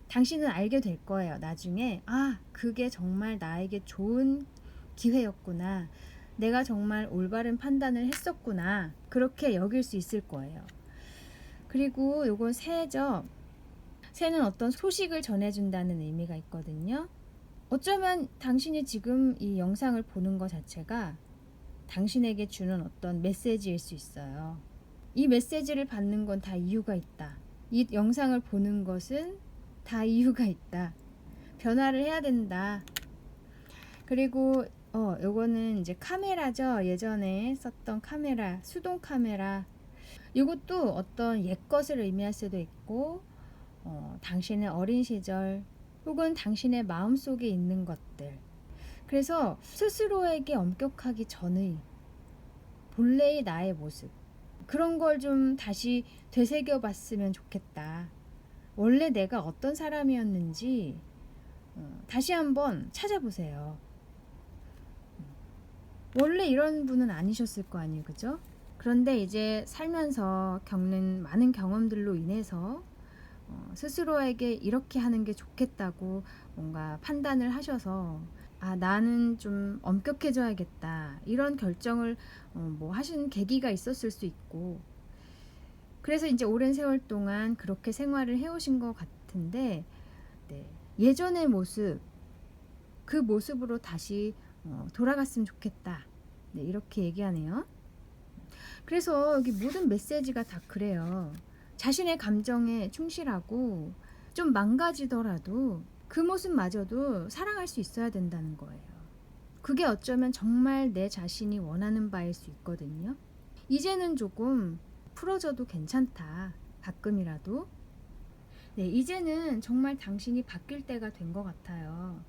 당신은 알게 될 거예요. 나중에 그게 정말 나에게 좋은 기회였구나. 내가 정말 올바른 판단을 했었구나. 그렇게 여길 수 있을 거예요. 그리고 요건 새죠. 새는 어떤 소식을 전해준다는 의미가 있거든요. 어쩌면 당신이 지금 이 영상을 보는 것 자체가 당신에게 주는 어떤 메시지일 수 있어요. 이 메시지를 받는 건 다 이유가 있다. 이 영상을 보는 것은 다 이유가 있다. 변화를 해야 된다. 그리고 요거는 이제 카메라죠. 예전에 썼던 카메라, 수동 카메라. 이것도 어떤 옛것을 의미할 수도 있고 당신의 어린 시절 혹은 당신의 마음속에 있는 것들. 그래서 스스로에게 엄격하기 전의 본래의 나의 모습, 그런 걸 좀 다시 되새겨 봤으면 좋겠다. 원래 내가 어떤 사람이었는지 다시 한번 찾아보세요. 원래 이런 분은 아니셨을 거 아니에요, 그죠? 그런데 이제 살면서 겪는 많은 경험들로 인해서 스스로에게 이렇게 하는 게 좋겠다고 뭔가 판단을 하셔서 나는 좀 엄격해져야겠다 이런 결정을 뭐 하신 계기가 있었을 수 있고, 그래서 이제 오랜 세월 동안 그렇게 생활을 해오신 것 같은데 예전의 모습, 그 모습으로 다시 돌아갔으면 좋겠다. 이렇게 얘기하네요. 그래서 여기 모든 메시지가 다 그래요. 자신의 감정에 충실하고 좀 망가지더라도 그 모습마저도 사랑할 수 있어야 된다는 거예요. 그게 어쩌면 정말 내 자신이 원하는 바일 수 있거든요. 이제는 조금 풀어져도 괜찮다. 가끔이라도. 이제는 정말 당신이 바뀔 때가 된 것 같아요.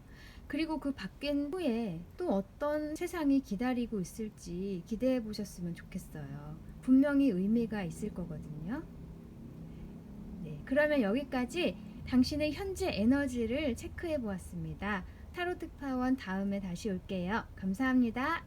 그리고 그 바뀐 후에 또 어떤 세상이 기다리고 있을지 기대해 보셨으면 좋겠어요. 분명히 의미가 있을 거거든요. 그러면 여기까지 당신의 현재 에너지를 체크해 보았습니다. 타로 특파원 다음에 다시 올게요. 감사합니다.